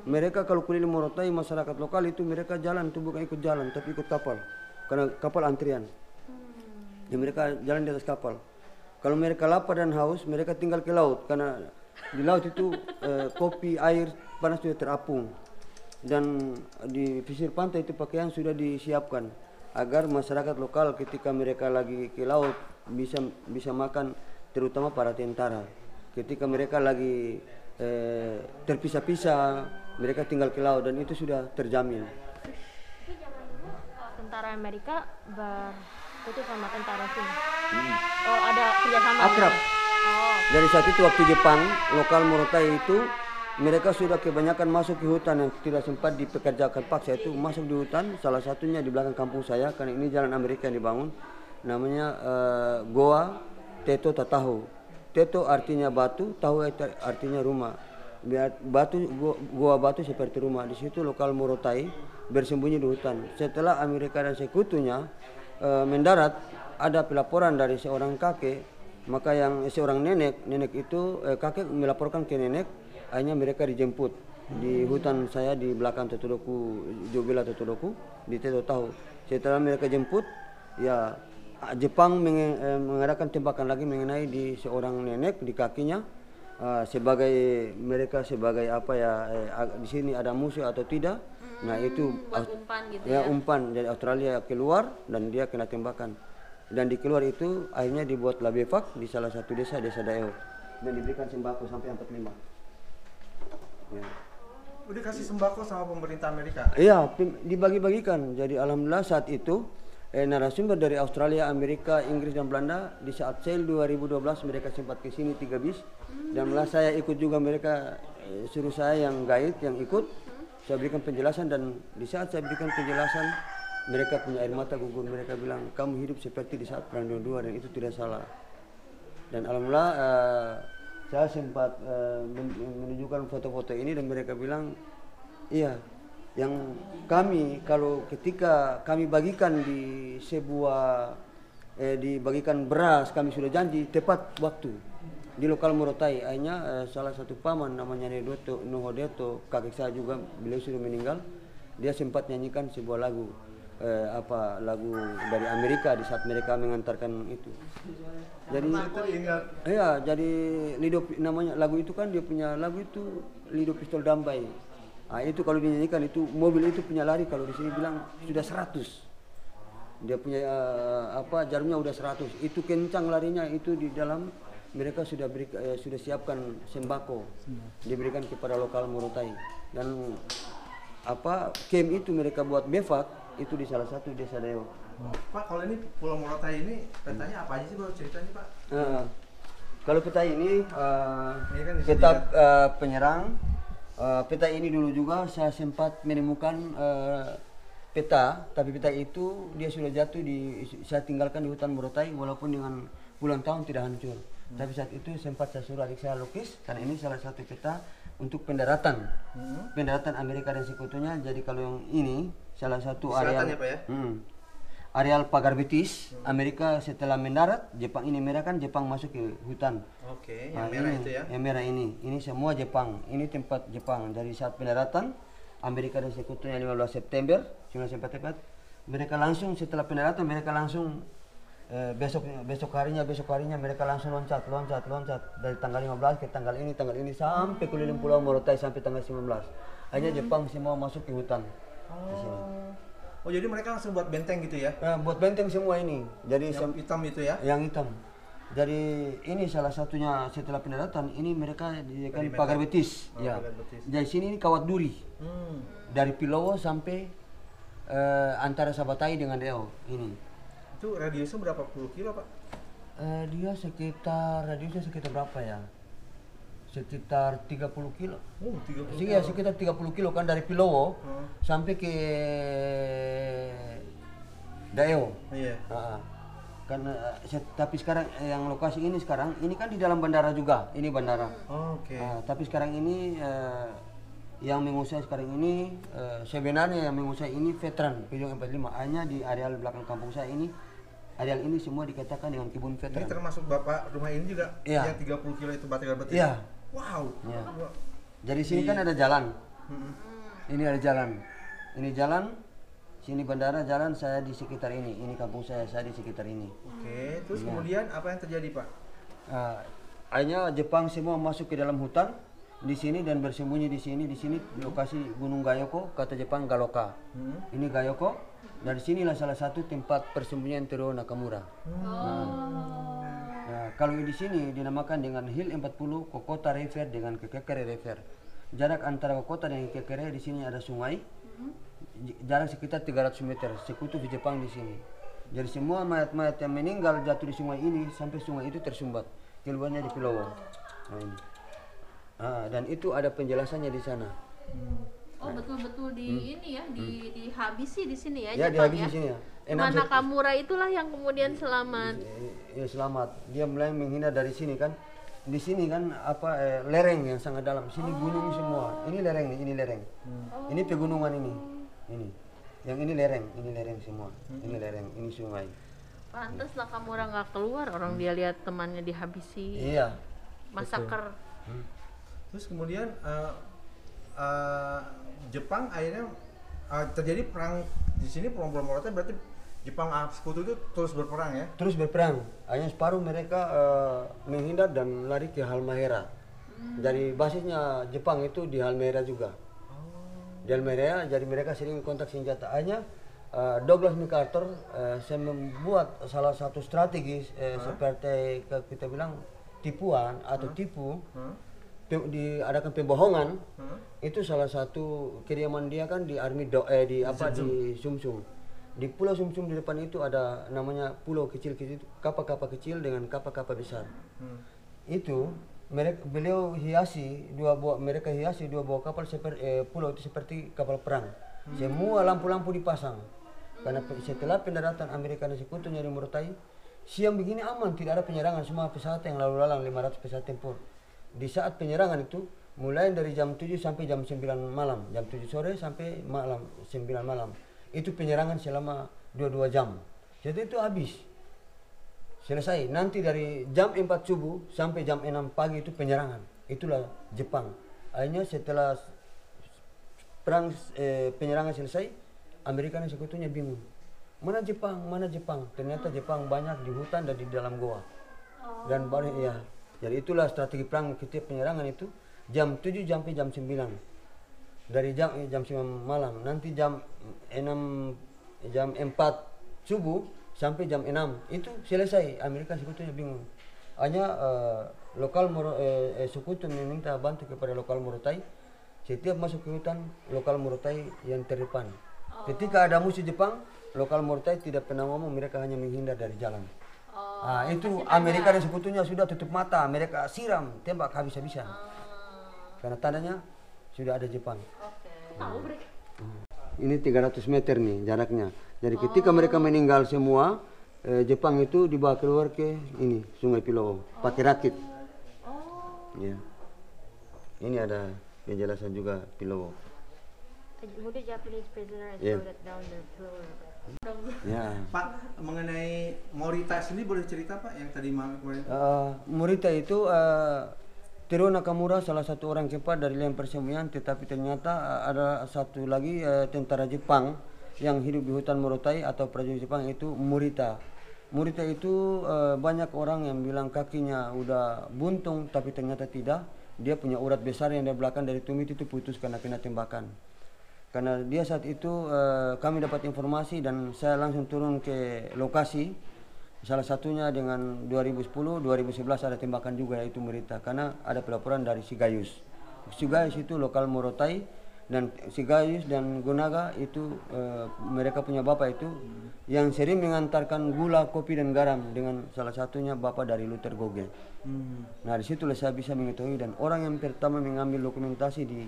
Mereka kalau keliling Morotai masyarakat lokal itu mereka jalan itu bukan ikut jalan tapi ikut kapal. Karena kapal antrian. Ya mereka jalan di atas kapal. Kalau mereka lapar dan haus, mereka tinggal ke laut karena di laut itu kopi, air panas sudah terapung. dan di pesisir pantai itu pakaian sudah disiapkan agar masyarakat lokal ketika mereka lagi ke laut bisa makan, terutama para tentara. Ketika mereka lagi terpisah-pisah, mereka tinggal ke laut dan itu sudah terjamin. Tapi zaman dulu tentara Amerika berkutu sama tentara sini. Oh, ada kerjasama. Akrab. Oh. Dari saat itu waktu Jepang, lokal Morotai itu mereka sudah kebanyakan masuk ke hutan yang tidak sempat dipekerjakan paksa, itu masuk di hutan. Salah satunya di belakang kampung saya, karena ini jalan Amerika yang dibangun, namanya Goa Teto Tataho. Teto artinya batu, Taho artinya rumah. Goa batu seperti rumah. Di situ lokal Morotai bersembunyi di hutan. Setelah Amerika dan sekutunya mendarat, ada pelaporan dari seorang kakek, maka yang seorang nenek itu kakek melaporkan ke nenek. Akhirnya mereka dijemput di hutan saya di belakang Totodoku, Jobela Totodoku di Teto Tahu. Setelah mereka jemput, ya Jepang mengadakan tembakan lagi mengenai di seorang nenek di kakinya, sebagai apa ya, di sini ada musuh atau tidak. Nah itu buat umpan gitu ya, umpan dari Australia keluar dan dia kena tembakan. Dan di keluar itu akhirnya dibuatlah bivak di salah satu desa Daeo dan diberikan sembako sampai 45. Ya. Udah kasih sembako sama pemerintah Amerika? Iya, dibagi-bagikan. Jadi alhamdulillah saat itu narasumber dari Australia, Amerika, Inggris dan Belanda di saat sale 2012 mereka sempat ke sini 3 bis. Dan malah saya ikut juga, mereka suruh saya yang guide yang ikut. Saya berikan penjelasan dan di saat saya berikan penjelasan mereka punya air mata gugur. Mereka bilang kamu hidup seperti di saat Perang Dunia II dan itu tidak salah. Dan alhamdulillah saya sempat menunjukkan foto-foto ini dan mereka bilang, iya, yang kami kalau ketika kami bagikan di sebuah dibagikan beras, kami sudah janji tepat waktu di lokal Morotai. Akhirnya salah satu paman namanya Nohodeto, kakek saya juga, beliau sudah meninggal. Dia sempat nyanyikan sebuah lagu lagu dari Amerika di saat mereka mengantarkan itu. Jadi iya, jadi Lido namanya lagu itu kan, dia punya lagu itu Lido Pistol Dambai. Nah, itu kalau dinyanyikan itu mobil itu punya lari kalau di sini bilang sudah 100. Dia punya jarumnya udah 100. Itu kencang larinya, itu di dalam mereka sudah siapkan sembako. Diberikan kepada lokal Morotai. Dan camp itu mereka buat bivak itu di salah satu desa Daeo. Pak, kalau ini Pulau Morotai ini petanya apa aja sih, kalau ceritanya Pak? Kalau peta ini kan peta penyerang. Peta ini dulu juga saya sempat menemukan peta, tapi peta itu dia sudah jatuh saya tinggalkan di hutan Morotai walaupun dengan puluhan tahun tidak hancur. Tapi saat itu sempat saya suruh adik saya lukis, karena ini salah satu peta untuk pendaratan. Pendaratan Amerika dan sekutunya. Jadi kalau yang ini salah satu areal ya, Pak, ya? Areal pagar betis. Amerika setelah mendarat, Jepang ini merah kan, Jepang masuk ke hutan. Oke, yang merah itu ya? Yang merah ini semua Jepang. Ini tempat Jepang. Dari saat pendaratan Amerika dan sekutunya 15 September 1944, mereka langsung setelah pendaratan mereka langsung besok harinya mereka langsung loncat dari tanggal 15 ke tanggal ini sampai keliling Pulau Morotai sampai tanggal 19. Hanya Jepang semua masuk ke hutan di sini. Oh, jadi mereka langsung buat benteng gitu ya? Buat benteng semua ini. Jadi yang hitam itu ya? Yang hitam. Jadi ini salah satunya setelah pendaratan ini mereka dijadikan pagar betis. Ya. Dari sini ini kawat duri. Dari Pilowo sampai antara Sabatai dengan Deo ini. Itu radiusnya berapa puluh kilo, Pak? Radiusnya sekitar berapa ya? Sekitar 30 kilo. Oh, 30 kilo. Iya, sekitar 30 kilo kan dari Pilowo sampai ke Daeo. Iya. Tapi sekarang yang lokasi ini sekarang ini kan di dalam bandara juga. Ini bandara. Oke. Tapi sekarang ini yang menguasai sekarang ini sebenarnya yang menguasai ini veteran Pejong 45. Hanya di areal belakang kampung saya ini, areal ini semua dikatakan dengan kebun veteran. Ini termasuk Bapak rumah ini juga? Iya. Yang 30 kilo itu baterai betis? Iya. Wow. Ya. Jadi sini kan ada jalan. Ini ada jalan. Ini jalan. Sini bandara, jalan, saya di sekitar ini. Ini kampung saya di sekitar ini. Oke. Terus kemudian apa yang terjadi, Pak? Akhirnya Jepang semua masuk ke dalam hutan. di sini dan bersembunyi di sini. Di sini lokasi Gunung Gayoko, kata Jepang Galoka. Ini Gayoko. Dari sinilah salah satu tempat persembunyian Teruo Nakamura. Nah, kalau di sini dinamakan dengan Hill 40 Kokota River dengan Kekekere River. Jarak antara Kokota dan Kekekere di sini ada sungai. Jarak sekitar 300 meter. Sekutu di Jepang di sini. Jadi semua mayat-mayat yang meninggal jatuh di sungai ini sampai sungai itu tersumbat. Keluarnya di Pulau. Nah, ini. Dan itu ada penjelasannya di sana. Oh betul-betul di ini ya dihabisi di sini ya, Ya, Jepang dihabisi ya. di sini ya. Cuma Nakamura itulah yang kemudian selamat. Ya, selamat. Dia mulai menghindar dari sini kan. Di sini kan lereng yang sangat dalam. Sini gunung semua. Ini lereng nih, ini lereng. Ini pegunungan ini. Ini. Yang ini lereng semua. Ini lereng, ini sungai. Pantes Nakamura nggak keluar, orang dia lihat temannya dihabisi. Iya. Masaker. Terus kemudian Jepang akhirnya terjadi perang di sini, Pulau Morotai, berarti Jepang Sekutu itu terus berperang ya? Terus berperang. Hanya separuh mereka menghindar dan lari ke Halmahera. Dari basisnya Jepang itu di Halmahera juga. Di Halmahera, jadi mereka sering kontak senjata. Hanya Douglas MacArthur saya membuat salah satu strategi seperti kita bilang tipuan atau tipu. Diadakan pembohongan. Itu salah satu kediaman dia kan di di Sumsum. Di Pulau Sumsum di depan itu ada namanya pulau kecil-kecil, kapal-kapal kecil dengan kapal-kapal besar. Itu beliau hiasi mereka hiasi dua buah kapal seperti pulau itu seperti kapal perang. Semua lampu-lampu dipasang. Karena setelah pendaratan Amerika dan Sekutunya di Morotai, siang begini aman, tidak ada penyerangan, semua pesawat yang lalu lalang 500 pesawat tempur. Di saat penyerangan itu mulai dari jam 7 sampai jam 9 malam, jam 7 sore sampai malam 9 malam. Itu penyerangan selama 22 jam. Jadi itu habis. Selesai. Nanti dari jam 4 subuh sampai jam 6 pagi itu penyerangan. Itulah Jepang. Akhirnya setelah perang penyerangan selesai, Amerika dan Sekutunya bingung. Mana Jepang? Mana Jepang? Ternyata Jepang banyak di hutan dan di dalam goa. Dan baru ya. Jadi itulah strategi perang ketika penyerangan itu jam 7 sampai jam 9. Dari jam 9 malam, nanti jam 4 subuh sampai jam 6 itu selesai. Amerika Sekutunya bingung. Hanya Sekutu meminta bantu kepada lokal Morotai. Setiap masuk ke hutan, lokal Morotai yang terdepan. Ketika ada musuh Jepang, lokal Morotai tidak pernah ngomong, mereka hanya menghindar dari jalan. Itu Amerika dan Sekutunya sudah tutup mata, mereka siram, tembak habis-habisan. Karena tandanya sudah ada Jepang. Ini 300 meter nih jaraknya. Jadi ketika mereka meninggal semua, Jepang itu dibawa keluar ke ini Sungai Pilou pakai rakit. Ya. Ini ada penjelasan juga Pilou. The Japanese prisoner is Yeah. loaded down the Pilou River. Ya. Pak, mengenai Morita sendiri boleh cerita Pak yang tadi kemarin? Morita itu Teruo Nakamura salah satu orang cepat dari liang persembunyian, tetapi ternyata ada satu lagi tentara Jepang yang hidup di hutan Morotai atau prajurit Jepang itu Morita. Morita itu banyak orang yang bilang kakinya udah buntung, tapi ternyata tidak. Dia punya urat besar yang dari belakang dari tumit itu putus karena kena tembakan. Karena dia saat itu kami dapat informasi dan saya langsung turun ke lokasi. Salah satunya dengan 2010, 2011 ada tembakan juga yaitu Morita. Karena ada pelaporan dari Sigayus. Sigayus itu lokal Morotai dan Sigayus dan Gonaga itu mereka punya bapak itu yang sering mengantarkan gula, kopi dan garam dengan salah satunya bapak dari Luther Goge. Nah disitulah saya bisa mengetahui dan orang yang pertama mengambil dokumentasi di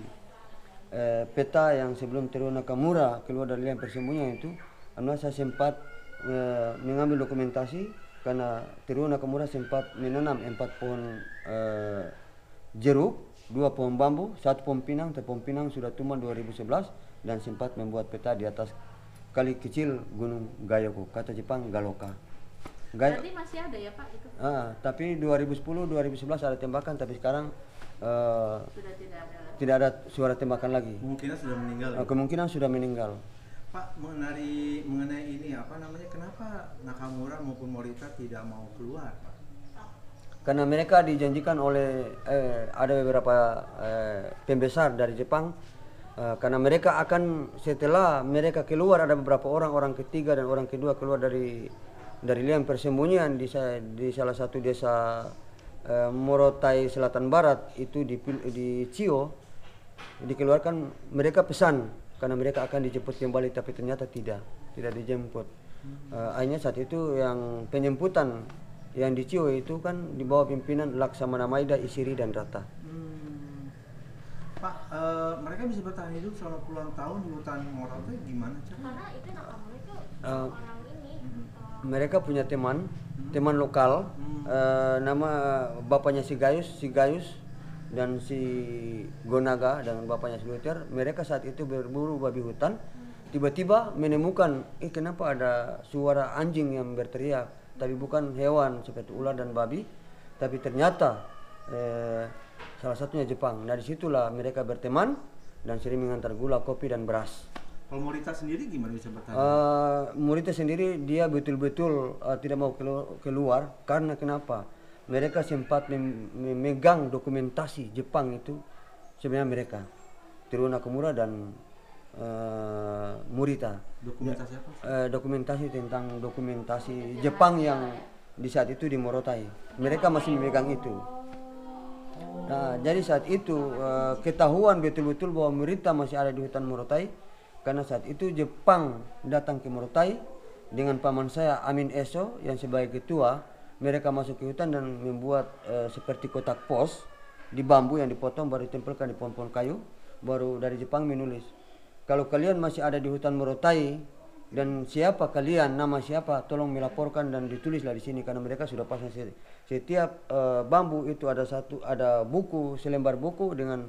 peta yang sebelum Teruo Nakamura keluar dari liang persembunyian itu, saya sempat mengambil dokumentasi karena Teruo Nakamura sempat menanam 4 pohon jeruk, 2 pohon bambu, 1 pohon pinang. Pohon pinang sudah tumbuh 2011 dan sempat membuat peta di atas kali kecil Gunung Gayoko, kata Jepang Galoka. Berarti masih ada ya Pak itu? Tapi 2010, 2011 ada tembakan, tapi sekarang Sudah tidak ada lagi. tidak ada suara tembakan lagi. Kemungkinan sudah meninggal. Kemungkinan sudah meninggal. Pak, mengenai ini kenapa Nakamura maupun Morita tidak mau keluar Pak? karena mereka dijanjikan oleh ada beberapa pembesar dari Jepang, karena mereka akan setelah mereka keluar, ada beberapa orang ketiga dan orang kedua keluar dari liang persembunyian di salah satu desa Morotai Selatan Barat itu di Chio, dikeluarkan. Mereka pesan karena mereka akan dijemput kembali, tapi ternyata tidak dijemput. Akhirnya saat itu yang penyemputan yang di Chio itu kan di bawah pimpinan Laksamana Maida, Isiri dan Rata. Pak, mereka bisa bertahan hidup selama puluhan tahun di hutan Morotai gimana cara? Karena itu Nakamura itu orang ini Mereka punya teman lokal, nama bapaknya si Gayus dan si Gonaga dan bapaknya si Luther. Mereka saat itu berburu babi hutan, tiba-tiba menemukan kenapa ada suara anjing yang berteriak, tapi bukan hewan seperti ular dan babi, tapi ternyata salah satunya Jepang. Nah disitulah mereka berteman dan sering mengantar gula, kopi dan beras. Kalau Morita sendiri gimana bisa bertahan? Morita sendiri dia betul-betul tidak mau keluar karena kenapa? Mereka sempat memegang dokumentasi Jepang itu, sebenarnya mereka Teruo Nakamura dan Morita. Dokumentasi apa? Dokumentasi tentang dokumentasi Jepang yang di saat itu di Morotai. Mereka masih memegang itu. Nah, jadi saat itu ketahuan betul-betul bahwa Morita masih ada di hutan Morotai. Karena saat itu Jepang datang ke Morotai dengan paman saya Amin Eso yang sebagai ketua. Mereka masuk ke hutan dan membuat seperti kotak pos di bambu yang dipotong baru ditempelkan di pohon-pohon kayu. Baru dari Jepang menulis, kalau kalian masih ada di hutan Morotai dan siapa kalian, nama siapa, tolong melaporkan dan ditulislah di sini. Karena mereka sudah pasang setiap bambu itu ada buku, selembar buku dengan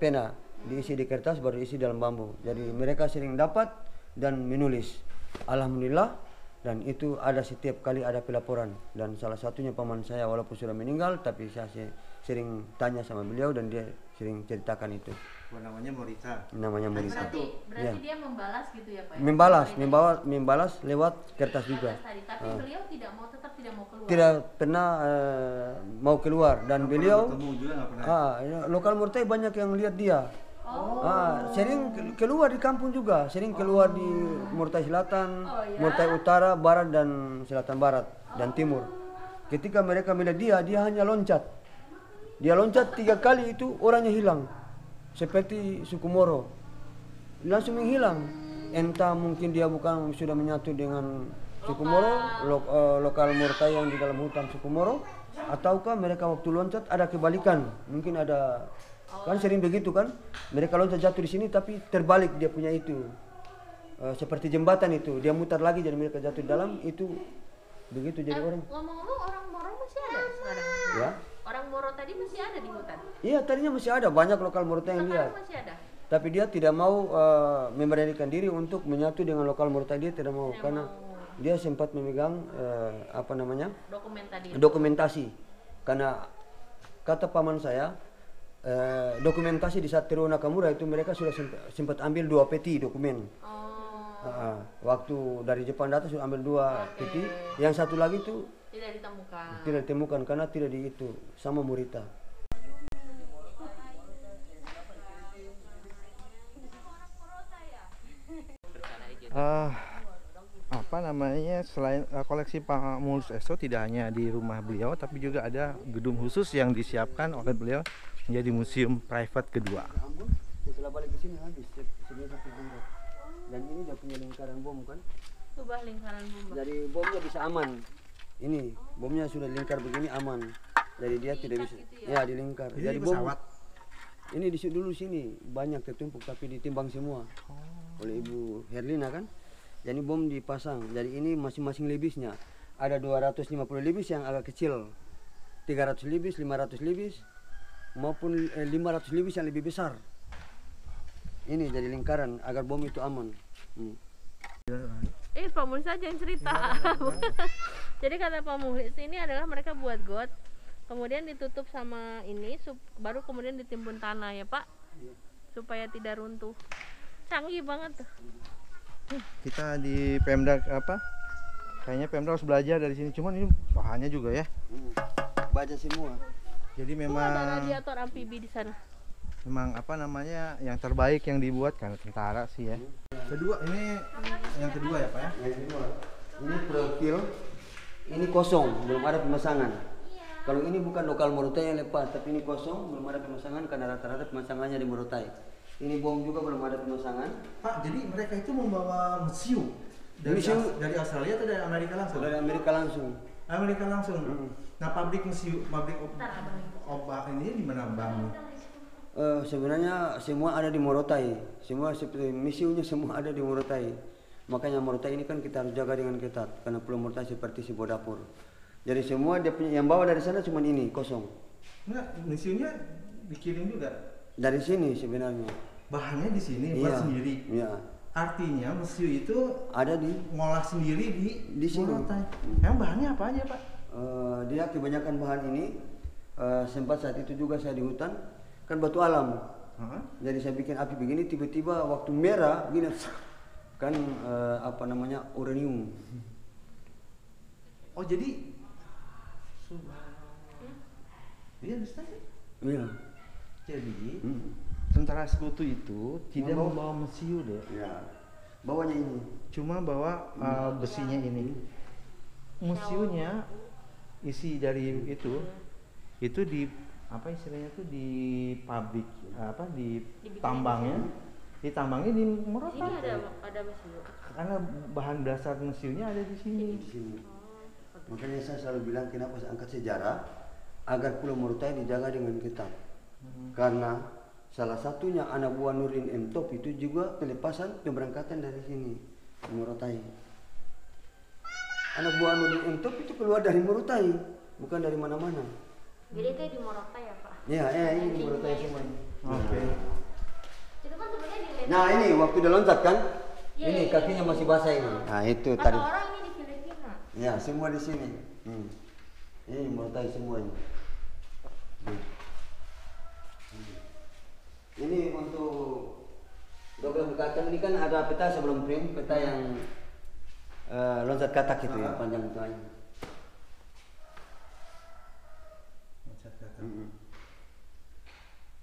pena. Diisi di kertas baru diisi dalam bambu. Jadi mereka sering dapat dan menulis. Alhamdulillah, dan itu ada setiap kali ada pelaporan. Dan salah satunya paman saya walaupun sudah meninggal, tapi saya sering tanya sama beliau dan dia sering ceritakan itu. Namanya Morita. Namanya Morita. Berarti Ya. dia membalas gitu ya Pak? Ya? Membalas lewat kertas juga. Tapi beliau tetap tidak mau keluar. Tidak pernah mau keluar dan beliau Ketemu juga nggak pernah. lokal Morotai banyak yang lihat dia. Sering keluar di kampung juga, sering keluar di Morotai Selatan, Morotai Utara, Barat dan Selatan Barat dan Timur. Ketika mereka melihat dia hanya loncat. Dia loncat 3 kali itu orangnya hilang. Seperti suku Moro. Langsung menghilang. Entah mungkin dia bukan sudah menyatu dengan suku Moro, lokal Morotai yang di dalam hutan suku Moro, ataukah mereka waktu loncat ada kebalikan. Mungkin ada, kan sering begitu kan, mereka loncat jatuh di sini tapi terbalik dia punya itu, seperti jembatan itu, dia mutar lagi jadi mereka jatuh di dalam itu, begitu jadi orang. Ngomong-ngomong, orang Moro masih ada sekarang? Ya. Orang Moro tadi masih ada di hutan? Iya, tadinya masih ada banyak lokal Morotai yang lihat. Sekarang masih ada? Tapi dia tidak mau memberanikan diri untuk menyatu dengan lokal Morotai, dia tidak mau karena dia sempat memegang dokumentasi. Karena kata paman saya, dokumentasi di saat Teruo Nakamura itu mereka sudah sempat ambil 2 peti dokumen. Waktu dari Jepang datang sudah ambil 2 peti, yang satu lagi itu tidak ditemukan karena tidak di itu sama Morita. Selain koleksi Pak Mulus Eso tidak hanya di rumah beliau, tapi juga ada gedung khusus yang disiapkan oleh beliau menjadi museum private kedua. Setelah balik ke sini habis dan ini dia punya lingkaran bom kan. Coba lingkaran bom. Jadi bomnya bisa aman. Ini bomnya sudah lingkar begini aman. Jadi dia tidak bisa gitu ya dilingkar. Ini Jadi pesawat. Ini di dulu sini banyak tertumpuk tapi ditimbang semua oleh Ibu Herlina kan. Jadi bom dipasang. Jadi ini masing-masing libisnya. Ada 250 libis yang agak kecil, 300 libis, 500 libis, maupun 500 libis yang lebih besar. Ini jadi lingkaran agar bom itu aman. Pak Mulis aja yang cerita. Jadi kata Pak Mulis ini adalah mereka buat got, kemudian ditutup sama ini, baru kemudian ditimbun tanah ya Pak, supaya tidak runtuh. Canggih banget tuh. Kita di Pemda Kayaknya Pemda harus belajar dari sini. Cuman ini bahannya juga ya. Baja semua. Jadi Tuh ada memang radiator amfibi di sana. memang apa namanya yang terbaik yang dibuat karena tentara sih ya. Kedua ini yang kedua ya Pak ya. Yang kedua, ini profil, ini kosong, belum ada pemasangan. Kalau ini bukan lokal Morotai yang lepas, tapi ini kosong, belum ada pemasangan karena rata-rata pemasangannya di Morotai. Ini bom juga belum ada pemasangan. Pak, jadi mereka itu membawa mesiu dari, Mesiu? dari Australia atau dari Amerika langsung? Dari Amerika langsung. Amerika langsung. Nah, pabrik mesiu, pabrik obat ini di mana Bang? Sebenarnya semua ada di Morotai. Semua seperti misiunya semua ada di Morotai. Makanya Morotai ini kan kita harus jaga dengan ketat karena Pulau Morotai seperti sebuah dapur. Jadi semua dia punya yang bawa dari sana cuma ini kosong. Enggak, mesiunya dikirim juga. Dari sini sebenarnya. Bahannya di sini buat sendiri. Iya. Artinya mesiu itu Ada di ngolah sendiri di sini. Morotai. Emang bahannya apa aja Pak? Dia kebanyakan bahan ini sempat saat itu juga saya di hutan kan batu alam. Jadi saya bikin api begini tiba-tiba waktu merah gini kan apa namanya uranium. Oh jadi iya understand? Iya. Jadi tentara sekutu itu tidak membawa mesiu deh. Ya. Bawanya ini. Cuma bawa besinya ini. Mesiunya isi dari itu di apa istilahnya tuh di pabrik apa di tambangnya. Di tambangnya di Morotai. Sini ada mesiu. Karena bahan dasar mesiunya ada di sini. Di sini. Makanya saya selalu bilang kenapa saya angkat sejarah agar Pulau Morotai dijaga dengan ketat. Karena salah satunya anak buah Nurdin M. Top itu juga pelepasan pemberangkatan dari sini Morotai. Anak buah Nurdin M. Top itu keluar dari Morotai, bukan dari mana-mana. Jadi itu di Morotai ya Pak? Ya, ini di Morotai semua. Oke. Itu kan sebenarnya di Nah ini waktu dia loncat kan, Iya, ini iya, kakinya iya. masih basah ini. Nah itu Kata tadi. orang ini di Filipina. Ya semua di sini. Ini Morotai semua ini. Ini untuk double kacang ini kan ada peta sebelum print, peta yang loncat katak itu ya panjang itu aja.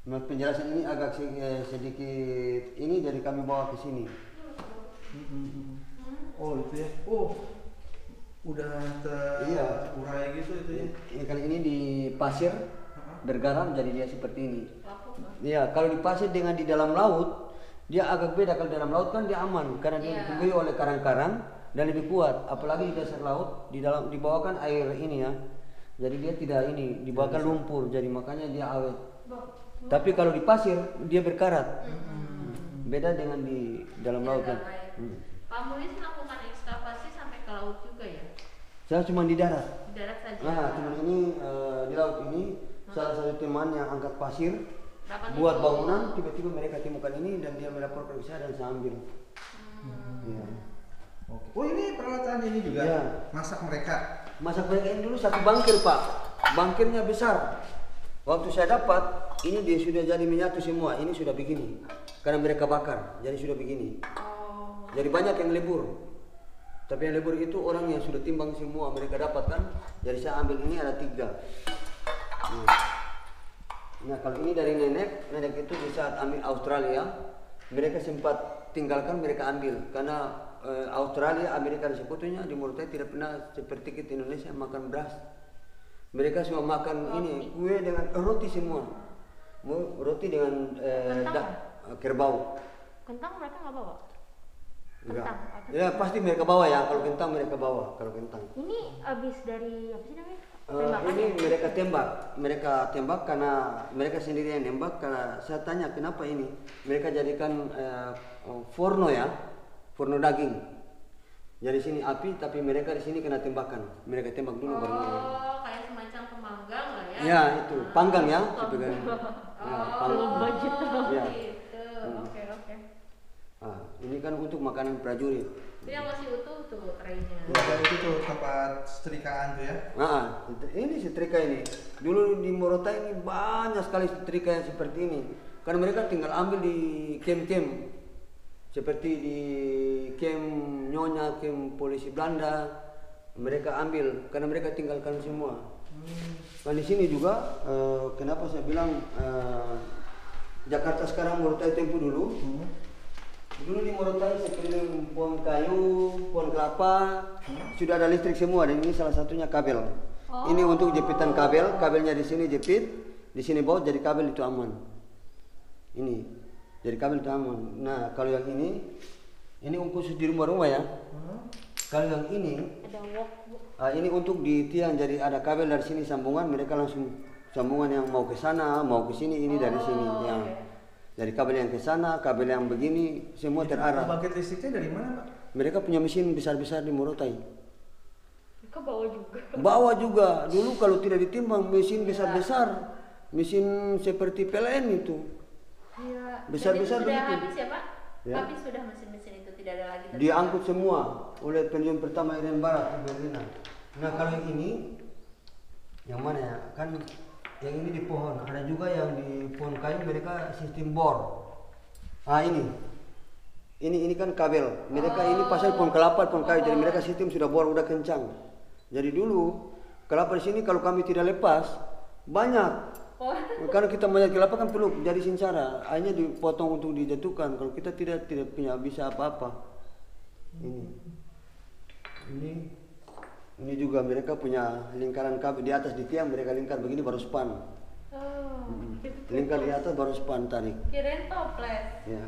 Nah, penjelasan ini agak sedikit ini dari kami bawa ke sini. Oh itu ya. Oh udah terurai gitu itu ya. Ini kali ini di pasir bergaram jadi dia seperti ini. Iya, kalau di pasir dengan di dalam laut dia agak beda. Kalau di dalam laut kan dia aman karena dia ditumbuhi oleh karang-karang dan lebih kuat. Apalagi di dasar laut di dalam dibawakan air ini ya. Jadi dia tidak ini dibawakan lumpur jadi makanya dia awet. Tapi kalau di pasir dia berkarat. Beda dengan di dalam laut kan. Pak Mulis melakukan ekskavasi sampai ke laut juga ya? Saya cuma di darat. Di darat saja. Nah, cuman ini di laut ini salah satu teman yang angkat pasir Kapan buat itu? bangunan tiba-tiba mereka temukan ini dan dia melapor ke saya dan saya ambil. Iya. Oke. Oh ini peralatan ini juga Iya. masak mereka. Masak mereka ini dulu satu bangkir Pak, bangkirnya besar. Waktu saya dapat ini dia sudah jadi menyatu semua, ini sudah begini karena mereka bakar jadi sudah begini. Jadi banyak yang lebur. Tapi yang lebur itu orang yang sudah timbang semua mereka dapatkan. Jadi saya ambil ini ada 3. Nah kalau ini dari nenek itu di saat ambil Australia mereka sempat tinggalkan mereka ambil karena Australia Amerika dan sekutunya di Morotai tidak pernah seperti kita Indonesia makan beras. Mereka semua makan ini kue dengan roti semua, roti dengan kerbau. Kentang mereka nggak bawa? Enggak. Kentang? Ya pasti mereka bawa ya kalau kentang mereka bawa kalau kentang. Ini abis dari apa sih namanya? Ini mereka tembak karena mereka sendiri yang nembak karena saya tanya kenapa ini mereka jadikan forno ya, forno daging. Jadi sini api tapi mereka di sini kena tembakan, mereka tembak dulu baru. Kayak semacam pemanggang lah ya? Ya itu panggang ya, sebagai budget. Ya. Gitu. Oke. Ini kan untuk makanan prajurit. Itu yang masih utuh tuh traynya. Ya, itu tuh tempat setrikaan tuh ya. Ini setrika ini. Dulu di Morotai ini banyak sekali setrika yang seperti ini. Karena mereka tinggal ambil di kem-kem. Seperti di kem Nyonya, kem polisi Belanda. mereka ambil karena mereka tinggalkan semua. Dan di sini juga kenapa saya bilang Jakarta sekarang Morotai tempo dulu. Dulu di Morotai sekeliling pohon kayu, pohon kelapa, sudah ada listrik semua dan ini salah satunya kabel. Ini untuk jepitan kabel, kabelnya di sini jepit, di sini baut jadi kabel itu aman. Ini jadi kabel itu aman. Nah kalau yang ini khusus di rumah-rumah ya. Kalau yang ini untuk di tiang, jadi ada kabel dari sini sambungan, mereka langsung sambungan yang mau ke sana, mau ke sini, ini dari sini yang dari kabel yang ke sana, kabel yang begini semua terarah. Pembangkit listriknya dari mana, Pak? Mereka punya mesin besar-besar di Morotai. Mereka bawa juga. Bawa juga. Dulu kalau tidak ditimbang mesin besar-besar, mesin seperti PLN itu. Iya. Besar-besar Jadi sudah begitu. habis ya Pak? Ya. Habis sudah mesin-mesin itu tidak ada lagi. Diangkut semua oleh penjun pertama Irian Barat di Berlina. Nah kalau yang ini, yang mana ya? Kan yang ini di pohon. Ada juga yang di pohon kayu mereka sistem bor. Ini kan kabel. Mereka ini pasal pohon kelapa, pohon kayu. Jadi mereka sistem sudah bor udah kencang. Jadi dulu kelapa di sini kalau kami tidak lepas banyak. Karena kita banyak kelapa kan perlu jadi sincara, akhirnya dipotong untuk dijatuhkan. Kalau kita tidak punya bisa apa-apa. Ini juga mereka punya lingkaran kabel di atas di tiang, mereka lingkar begini baru span. Lingkar di atas baru span tarik. Kirain toples. Ya.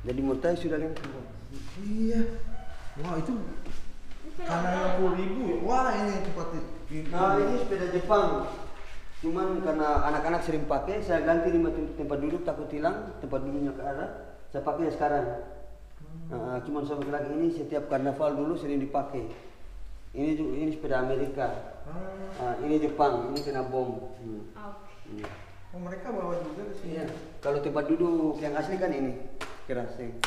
Jadi Morotai sudah lingkar. Iya. Wah itu karena 60.000 ya. Wah ini cepat. Nah ini sepeda Jepang. Cuman karena anak-anak sering pakai, saya ganti di tempat duduk takut hilang, tempat duduknya ke arah. Saya pakai sekarang. Cuman sampai lagi ini setiap karnaval dulu sering dipakai. Ini sepeda Amerika. Ini Jepang, ini kena bom. Oh mereka bawa juga ke sini. Iya. Kalau tempat duduk yang asli kan ini kerasnya.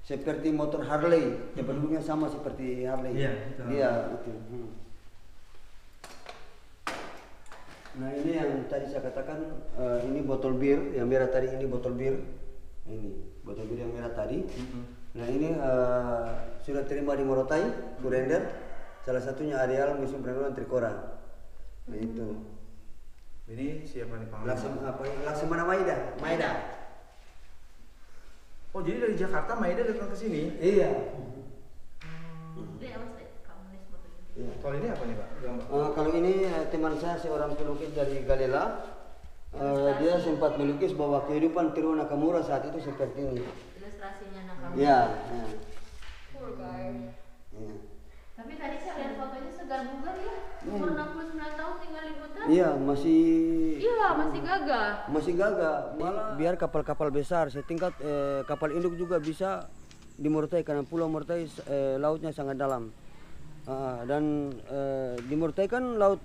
Seperti motor Harley, tempat duduknya sama seperti Harley. Iya, itu. Iya itu. Nah ini yang tadi saya katakan, ini botol bir yang merah tadi, ini botol bir. Ini botol bir yang merah tadi. Nah ini sudah terima di Morotai, surrender. Salah satunya areal Museum Penanggulangan Trikora. Nah itu. Ini siapa nih Panglima? Laksamana Maeda. Oh jadi dari Jakarta Maeda datang ke sini? Iya. Dia apa sih? Komunisme begitu. Iya. Kalau ini apa nih Pak? Kalau ini teman saya seorang pelukis dari Galela. Dia sempat melukis bahwa kehidupan Teruo Nakamura saat itu seperti ini. Ilustrasinya Nakamura. Iya. Poor guy. Iya. Tapi tadi saya lihat fotonya segar bugar ya. Umur 69 tahun tinggal di hutan. Iya masih. Iya, masih gagah. Masih gagah. Malah biar kapal-kapal besar setingkat kapal induk juga bisa di Morotai karena Pulau Morotai lautnya sangat dalam. Dan di Morotai kan laut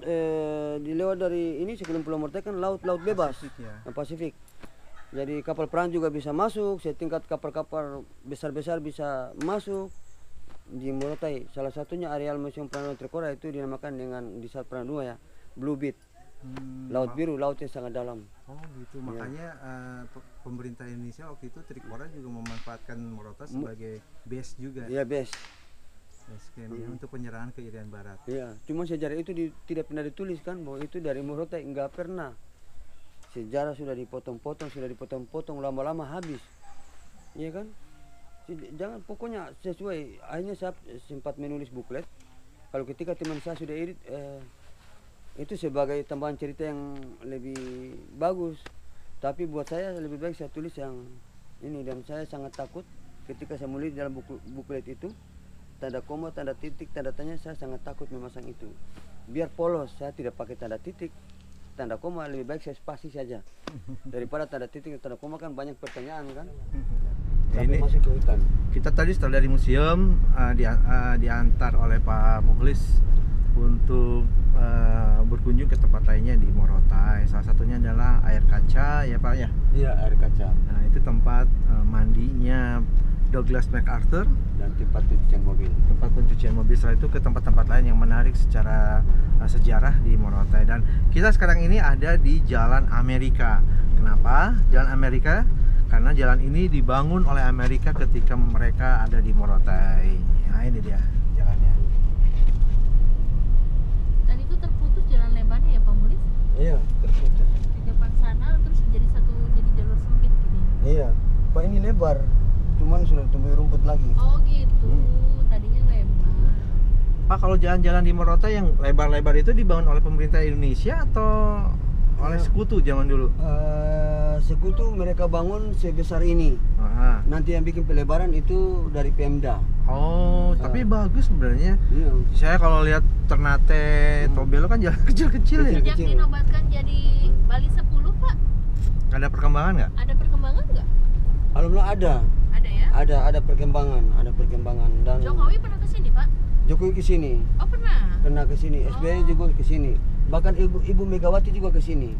dilewat dari ini sebelum Pulau Morotai kan laut bebas, Pasifik. Jadi kapal perang juga bisa masuk, setingkat kapal-kapal besar-besar bisa masuk di Morotai. Salah satunya areal Museum Penanggulangan Trikora itu dinamakan dengan di saat perang dunia ya, Blue Beach. Laut biru, lautnya sangat dalam. Oh gitu, makanya pemerintah Indonesia waktu itu Trikora juga memanfaatkan Morotai sebagai base juga. Iya base. Untuk penyerangan ke Irian Barat. Iya, cuma sejarah itu tidak pernah dituliskan bahwa itu dari Morotai, enggak pernah. Sejarah sudah dipotong-potong, lama-lama habis. Iya kan? Jangan pokoknya sesuai. Akhirnya saya sempat menulis buklet. Kalau ketika teman saya sudah edit, itu sebagai tambahan cerita yang lebih bagus. Tapi buat saya lebih baik saya tulis yang ini, dan saya sangat takut ketika saya menulis dalam buklet itu. Tanda koma, tanda titik, tanda tanya, saya sangat takut memasang itu. Biar polos, saya tidak pakai tanda titik, tanda koma, lebih baik saya spasi saja. Daripada tanda titik, tanda koma kan banyak pertanyaan kan. Ini masuk ke hutan. Kita tadi setelah dari museum diantar oleh Pak Mukhlis untuk berkunjung ke tempat lainnya di Morotai. Salah satunya adalah air kaca ya Pak ya? Iya, air kaca. Nah itu tempat mandinya Douglas MacArthur Dan tempat pencucian mobil. Tempat pencucian mobil. Setelah itu ke tempat-tempat lain yang menarik secara sejarah di Morotai. Dan kita sekarang ini ada di Jalan Amerika. Kenapa Jalan Amerika? karena jalan ini dibangun oleh Amerika ketika mereka ada di Morotai. Nah ini dia jalannya. Tadi itu terputus jalan lebarnya ya Pak Mulis? Iya, terputus. Di depan sana terus jadi jalur sempit gini. Iya, Pak ini lebar, cuman sudah tumbuh rumput lagi. Oh gitu, tadinya lebar. Pak, kalau jalan-jalan di Morotai yang lebar-lebar itu dibangun oleh pemerintah Indonesia atau oleh sekutu zaman dulu? Sekutu mereka bangun sebesar ini. Aha. Nanti yang bikin pelebaran itu dari Pemda. Oh, tapi bagus sebenarnya. Iya. Saya kalau lihat Ternate, Tobelo kan jalan kecil-kecil ya. Sejak dinobatkan jadi Bali 10 Pak, Ada perkembangan nggak? ada perkembangan nggak? Alhamdulillah ada. Ada ya? Ada perkembangan dan Jokowi pernah kesini Pak? Jokowi ke sini. Oh pernah? Ke sini, SBY juga ke sini. Bahkan Ibu Megawati juga ke sini.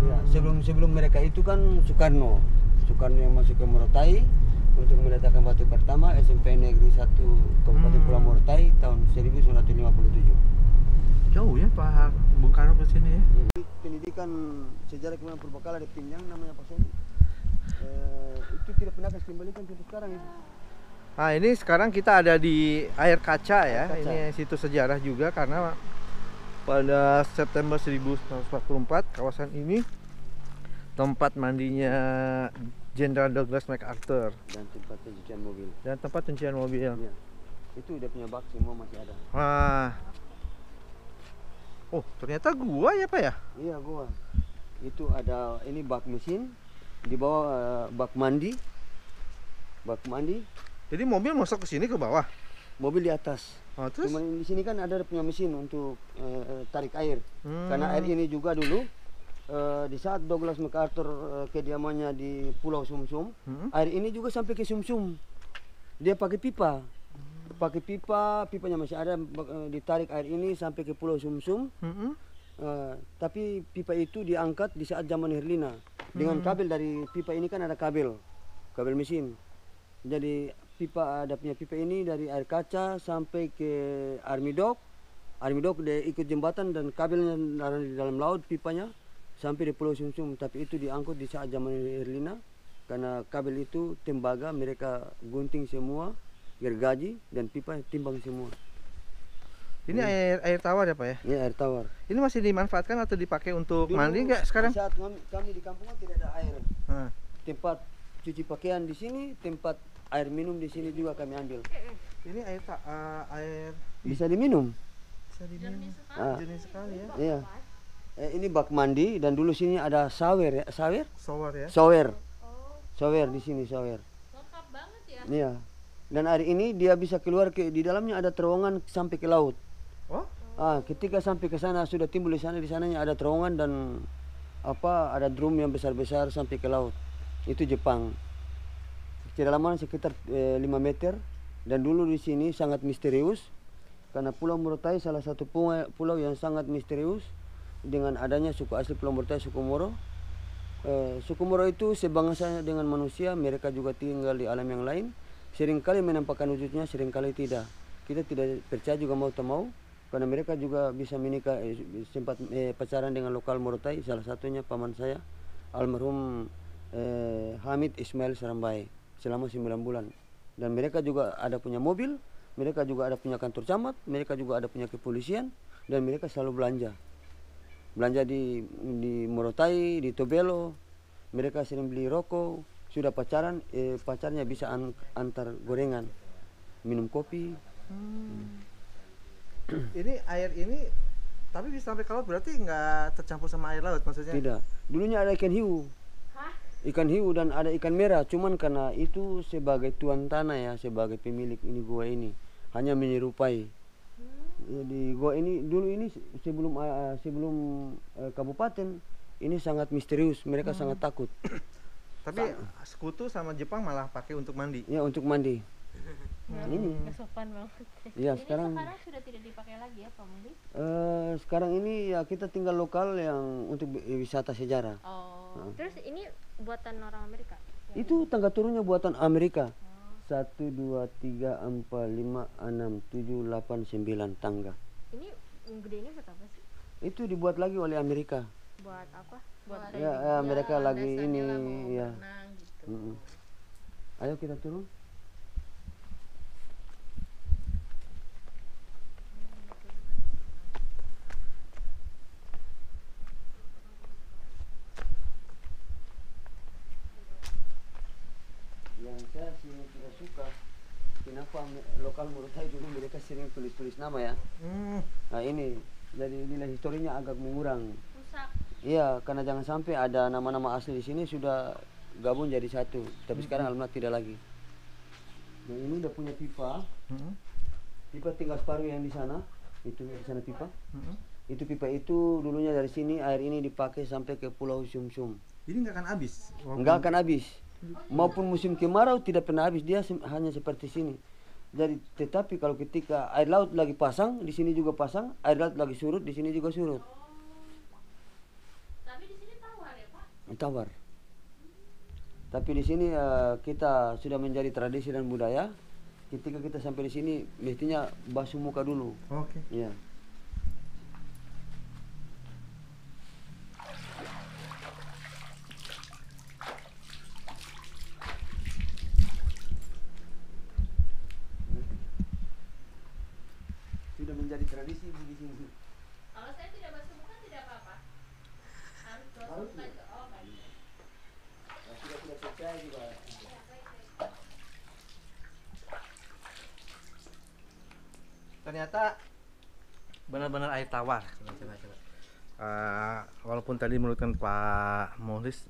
Ya, sebelum mereka itu kan Soekarno yang masuk ke Morotai untuk meletakkan batu pertama SMP Negeri 1 Kabupaten Pulau Morotai tahun 1957. Jauh ya Pak Bung Karno ke sini ya. Pendidikan sejarah kemudian Purbakala di Pinjang namanya Pak Soni. Itu tidak pernah kembalikan sampai sekarang itu. Nah ini sekarang kita ada di Air Kaca ya. Air Kaca. Ini situs sejarah juga karena pada September 1944 kawasan ini tempat mandinya Jenderal Douglas MacArthur Dan tempat pencucian mobil. dan tempat cucian mobil. Ya. Itu dia punya bak semua masih ada. Wah. Oh, ternyata gua ya Pak ya? Iya gua. Itu ada ini bak mesin, di bawah bak mandi. Jadi mobil masuk ke sini ke bawah. Mobil di atas. Oh, terus? Cuman di sini kan ada punya mesin untuk tarik air. Karena air ini juga dulu di saat Douglas MacArthur kediamannya di Pulau Sumsum, air ini juga sampai ke Sumsum. Dia pakai pipa. Pipanya masih ada, ditarik air ini sampai ke Pulau Sumsum. Tapi pipa itu diangkat di saat zaman Herlina dengan kabel. Dari pipa ini kan ada kabel mesin. Jadi ada punya pipa ini dari Air Kaca sampai ke Army Dock dia ikut jembatan dan kabelnya ada di dalam laut pipanya sampai di Pulau Sumsum. Tapi itu diangkut di saat zaman Herlina karena kabel itu tembaga, mereka gunting semua gergaji dan pipa timbang semua. Ini air tawar ya Pak ya? Ini air tawar. Ini masih dimanfaatkan atau dipakai untuk Dulu, mandi nggak sekarang? Di saat kami di kampung tidak ada air. Tempat cuci pakaian di sini, tempat air minum di sini juga kami ambil. Ini air Bisa diminum. bisa diminum. Jenis sekali ya. Iya. Ini bak mandi dan dulu sini ada sawer ya, Shower ya. Sawer di sini sawer. Lengkap banget ya? Iya. Dan air ini dia bisa keluar di dalamnya ada terowongan sampai ke laut. Oh? Ketika sampai ke sana sudah timbul di sananya ada terowongan dan ada drum yang besar-besar sampai ke laut. Itu Jepang. Kedalaman sekitar 5 meter dan dulu di sini sangat misterius karena Pulau Morotai salah satu pulau yang sangat misterius dengan adanya suku asli Pulau Morotai, suku Moro. Suku Moro itu sebangsa dengan manusia, mereka juga tinggal di alam yang lain. Seringkali menampakkan wujudnya, seringkali tidak. Kita tidak percaya juga mau tak mau karena mereka juga bisa menikah, sempat pacaran dengan lokal Morotai, salah satunya paman saya almarhum Hamid Ismail Sarambai selama 9 bulan. Dan mereka juga ada punya mobil, mereka juga ada punya kantor camat, mereka juga ada punya kepolisian dan mereka selalu belanja di Morotai, di Tobelo. Mereka sering beli rokok, sudah pacaran, pacarnya bisa antar gorengan, minum kopi. Ini air ini tapi bisa sampai ke laut, berarti nggak tercampur sama air laut maksudnya? Tidak. Dulunya ada ikan hiu. Ikan hiu dan ada ikan merah, cuman karena itu sebagai tuan tanah ya, sebagai pemilik ini gua ini hanya menyerupai. Jadi gua ini dulu ini sebelum kabupaten ini sangat misterius, mereka sangat takut. Tapi sekutu sama Jepang malah pakai untuk mandi. Ya untuk mandi. Ini. Nggak sopan banget. Ya Jadi sekarang sudah tidak dipakai lagi ya Pak Mulis? sekarang ini ya kita tinggal lokal yang untuk wisata sejarah. Oh. Terus ini buatan orang Amerika? Itu tangga turunnya buatan Amerika. 1, 2, 3, 4, 5, 6, 7, 8, 9 tangga. Ini gede ini buat apa sih? Itu dibuat lagi oleh Amerika. Buat apa? Buat Ya, mereka lagi ini ya. Ayo kita turun. Yang saya sih tidak suka, kenapa lokal Morotai dulu mereka sering tulis-tulis nama ya. Nah ini, jadi nilai historinya agak mengurang. Rusak. Iya, karena jangan sampai ada nama-nama asli di sini sudah gabung jadi satu, tapi sekarang alhamdulillah tidak lagi. Nah ini udah punya pipa, pipa tinggal separuh yang di sana, itu di sana pipa. Itu pipa itu dulunya dari sini air ini dipakai sampai ke Pulau Sumsum. Ini nggak akan habis? Nggak akan habis. Maupun musim kemarau tidak pernah habis, dia hanya seperti sini. Jadi tetapi kalau ketika air laut lagi pasang, di sini juga pasang, air laut lagi surut, di sini juga surut. Tapi di sini tawar ya Pak? Tawar. Tapi di sini kita sudah menjadi tradisi dan budaya. Ketika kita sampai di sini mestinya basuh muka dulu. Oke. Iya. Sudah menjadi tradisi di sini. Kalau saya tidak basuh muka tidak apa-apa. Harus basuh muka juga. Oh baik. Sudah tidak percaya juga. Ternyata benar-benar air tawar. Coba. Walaupun tadi menurutkan Pak Muhlis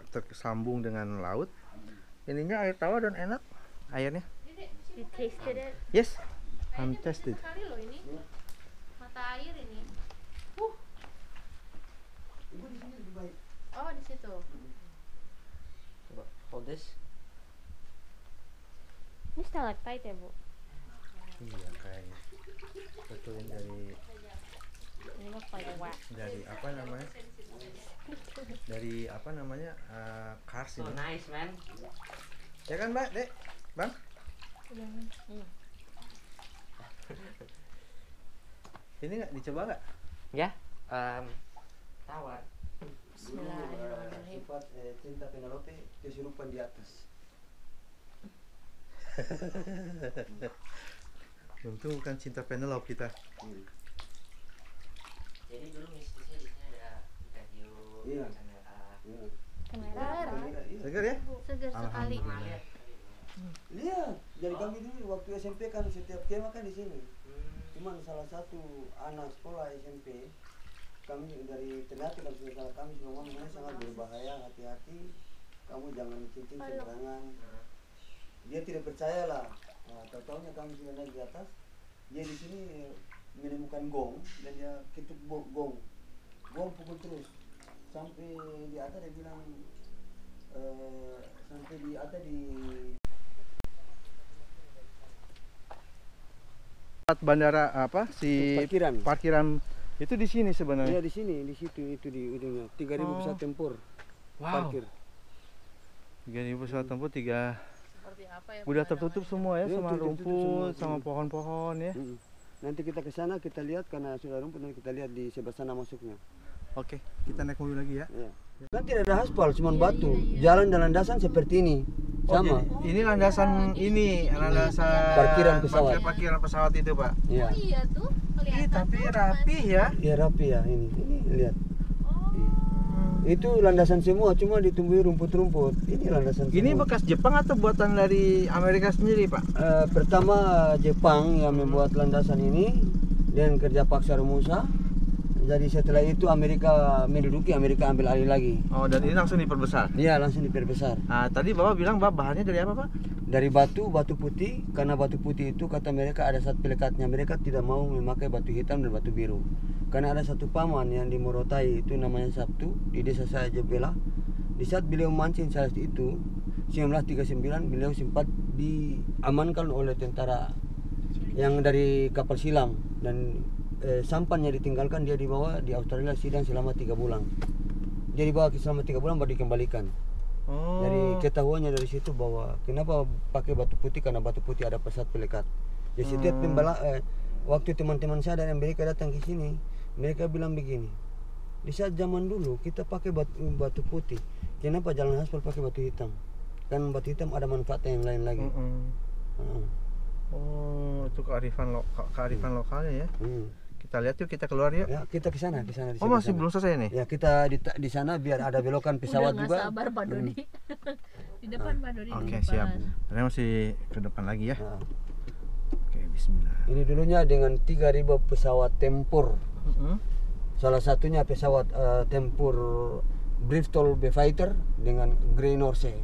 tersambung dengan laut, ininya air tawar dan enak airnya. You tasted it? Yes, I'm tested. Sekali loh ini. Mata air ini. Ibu di sini lebih baik. Oh di situ. Coba hold this. Ini stalactite ya Bu? Iya kayaknya. Betulin Ini mah kayak wax. dari apa namanya? Dari apa namanya? Kars So ini. nice man. Ya kan, Mbak? Dek? Bang? Ini nggak dicoba nggak? Ya, tawar. Bismillahirrahmanirrahim. Sifat cinta Penelope kesurupan di atas. Untung bukan cinta Penelope kita. Jadi dulu mistisnya di sini ada ikan hiu, Iya. ikan merah. Kamera. Segar ya? Segar sekali. Alhamdulillah. Lihat, jadi kami dulu waktu SMP kan setiap kemah kan di sini. Cuman salah satu anak sekolah SMP kami dari Ternate kalau sudah salah kami semua ngomong ini sangat berbahaya, hati-hati, kamu jangan cincin sembarangan. Dia tidak percaya lah. Nah, tahu-taunya kami sudah naik di atas, dia di sini menemukan gong dan dia ketuk gong pukul terus sampai di atas dia bilang sampai di atas di Bandara apa si parkiran itu di sini sebenarnya. Iya di sini, di situ itu di ujungnya 3.000 pesawat tempur. Wow. Parkir. 3.000 pesawat tempur tiga. Seperti apa ya? Udah tertutup semua ya, Iya, sama tertutup rumput, semua. sama pohon-pohon ya. Nanti kita ke sana kita lihat karena sudah rumput nanti kita lihat di sebelah sana masuknya. Oke, kita naik mobil lagi ya. Iya. Kan tidak ada aspal, cuma batu. Jalan dan landasan seperti ini. Sama. Ini landasan Parkiran pesawat. Parkiran pesawat itu, Pak. Iya. Iya tuh kelihatan. Tapi rapi ya. Iya rapi ya ini. Ini lihat. Itu landasan semua, cuma ditumbuhi rumput-rumput. Ini landasan. Ini semua. bekas Jepang atau buatan dari Amerika sendiri, Pak? Pertama Jepang yang membuat landasan ini dengan kerja paksa Romusa. Jadi setelah itu Amerika menduduki, Amerika ambil alih lagi. Oh, dan ini langsung diperbesar. Iya, langsung diperbesar. Tadi Bapak bilang bahannya dari apa, Pak? Dari batu putih, karena batu putih itu kata mereka ada satu pelekatnya. Mereka tidak mau memakai batu hitam dan batu biru. Karena ada satu paman yang di Morotai itu namanya Sabtu, di desa saya Jebela. Di saat beliau mancing saat itu, 1939 beliau sempat diamankan oleh tentara yang dari kapal silam dan sampannya ditinggalkan, dia dibawa di Australia sidang selama 3 bulan. Dia dibawa selama 3 bulan baru dikembalikan. Oh. Jadi ketahuannya dari situ bahwa kenapa pakai batu putih, karena batu putih ada pesat pelekat. Jadi setiap waktu teman-teman saya dari Amerika datang ke sini, mereka bilang begini, di saat zaman dulu kita pakai batu putih, kenapa jalan aspal pakai batu hitam? kan batu hitam ada manfaatnya yang lain lagi. Heeh. Oh, itu kearifan lokalnya ya. Kita lihat yuk, kita keluar yuk. Ya, kita ke sana, di Oh, masih belum selesai nih? Ya, kita di sana biar ada belokan pesawat Udah nggak juga. sabar Pak Dodi. Di depan Pak Dodi. Oke, di depan. siap. Karena masih ke depan lagi ya. Nah, Oke, bismillah. ini dulunya dengan 3.000 pesawat tempur. Salah satunya pesawat tempur Bristol B-Fighter dengan Grey Norse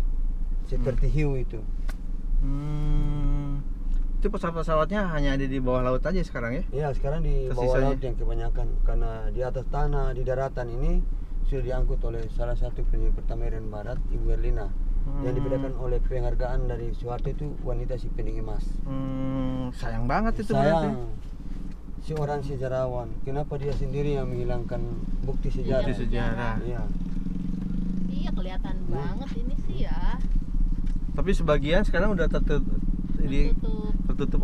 seperti hiu itu. Itu pesawat-pesawatnya hanya ada di bawah laut aja sekarang ya? Ya, sekarang di bawah Tersisanya? laut yang kebanyakan, karena di atas tanah, di daratan ini sudah diangkut oleh salah satu penyidik pertama Irian Barat, Ibu Erlina. Yang dibedakan oleh penghargaan dari Soeharto itu wanita si pending emas. Sayang banget itu berarti. Sayang, seorang sejarawan, kenapa dia sendiri yang menghilangkan bukti sejarah? Bukti sejarah. Iya. Iya, kelihatan banget ini sih ya. Tapi sebagian sekarang udah tertutup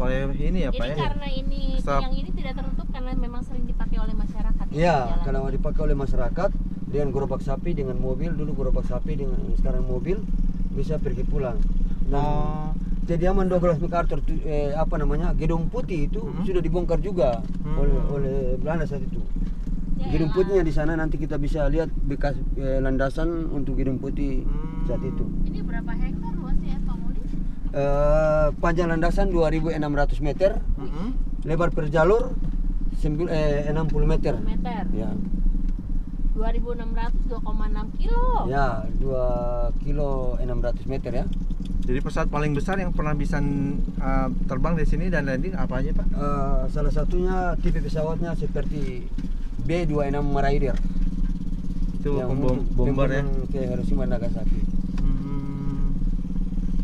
oleh ini ya Pak Ini ya? karena ini Stop. yang ini tidak tertutup karena memang sering dipakai oleh masyarakat. Iya, Jalan. karena dipakai oleh masyarakat dengan gerobak sapi, dengan mobil, dulu gerobak sapi dengan sekarang mobil bisa pergi pulang. Dan kediaman Douglas MacArthur Gedung Putih itu sudah dibongkar juga oleh Belanda saat itu. Gedung Putihnya di sana, nanti kita bisa lihat bekas landasan untuk Gedung Putih saat itu. Ini berapa hektar luasnya Pak Muli? Panjang landasan 2.600 meter, lebar per jalur 60 meter. Meter. Ya. 2.600 2,6 kilo. Ya, 2 kilo 600 meter ya. Jadi pesawat paling besar yang pernah bisa terbang dari sini dan landing apa aja Pak? Salah satunya tipe pesawatnya seperti B-26 Marauder. Itu yang bomber ya? ke Hiroshima Nagasaki.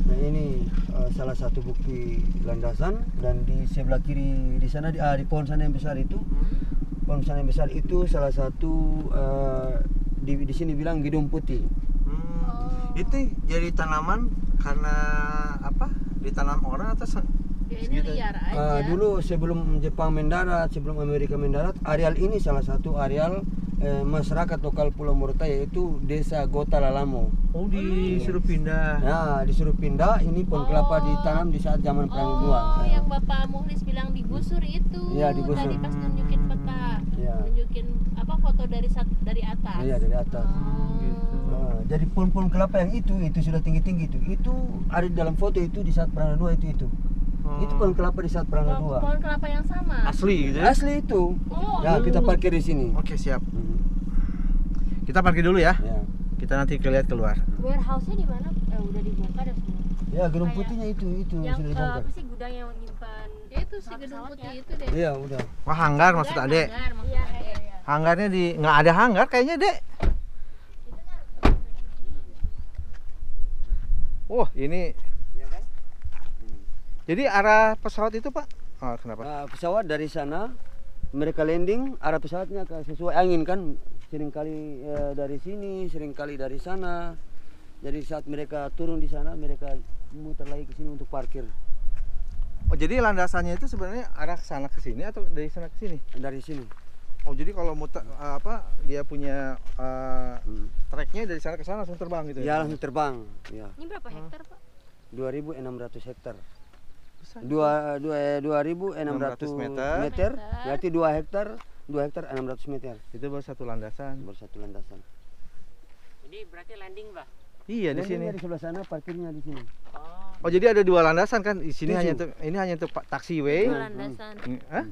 Nah, ini salah satu bukti landasan, dan di sebelah kiri di sana di pohon sana yang besar itu, pohon sana yang besar itu salah satu di sini bilang Gedung Putih. Itu jadi tanaman karena apa? Ditanam orang atau Ya, ini liar aja. Dulu sebelum Jepang mendarat, sebelum Amerika mendarat, areal ini salah satu areal masyarakat lokal Pulau Morotai, yaitu Desa Gota Lalamo. Oh, disuruh pindah. Nah, disuruh pindah, ini pohon kelapa ditanam di saat zaman Perang Dunia. Oh, yang Bapak Muhlis bilang digusur itu. Iya, digusur. Tadi pas nunjukin peta. Iya. Nunjukin apa foto dari atas. Iya, dari atas. Nah, jadi pohon-pohon kelapa yang itu sudah tinggi-tinggi itu ada di dalam foto itu di saat Perang Dunia itu. Itu pohon kelapa di saat Perang Dunia. Pohon kelapa yang sama. Asli gitu ya? Asli itu. Oh, Ya, kita parkir di sini. Oke, siap. Kita parkir dulu ya. Ya. Kita nanti lihat keluar. Warehouse-nya di mana? Udah dibongkar ya semua. Ya, gedung putihnya itu Yang sudah dibongkar. apa sih gudang yang nyimpan? itu si gedung putih itu deh. Iya, udah. Wah, hanggar maksud Adek. Hanggar maksud Iya, Adek. iya. Hanggarnya nggak ada hanggar kayaknya, Dek. Wah, ini. Jadi arah pesawat itu, Pak? Oh, kenapa? Nah, pesawat dari sana mereka landing, arah pesawatnya sesuai angin kan, seringkali dari sini, seringkali dari sana. Jadi saat mereka turun di sana, mereka muter lagi ke sini untuk parkir. Oh, jadi landasannya itu sebenarnya arah sana ke sini atau dari sana ke sini? Dari sini. Oh, jadi kalau muter dia punya treknya dari sana ke sana langsung terbang gitu Ya, langsung terbang. Ya. Ini berapa hektar, Pak? 2.600 hektar. Besar. 2.600 meter. Berarti 2 hektar 600 meter. Itu baru satu landasan. Baru satu landasan. Ini berarti landing, Pak? Iya, di sini. Landingnya di sebelah sana, parkirnya di sini. Oh, jadi ada dua landasan kan? Di sini 7. hanya untuk taxiway. 7 landasan. Hah?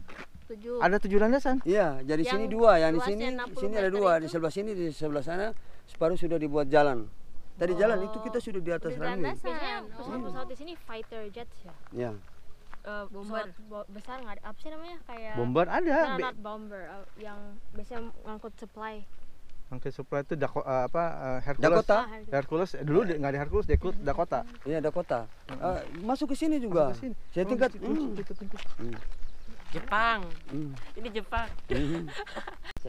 7. Ada 7 landasan? Iya, jadi Yang sini 2, yang di luasnya sini 60 sini ada meter 2, itu? di sebelah sini, di sebelah sana separuh sudah dibuat jalan. Tadi jalan itu kita sudah di atas Udah runway. landasan. Biasanya pesawat-pesawat di sini fighter jets ya. Ya. Pesawat besar nggak ada apa sih namanya kayak Bomber ada. Nah, not bomber yang biasanya ngangkut supply. Angke supply itu Hercules. Dakota. Hercules dulu nggak ada Hercules, Dakota. Iya, Dakota. Masuk ke sini juga. Masuk ke sini. Saya tingkat. Jepang. Ini Jepang.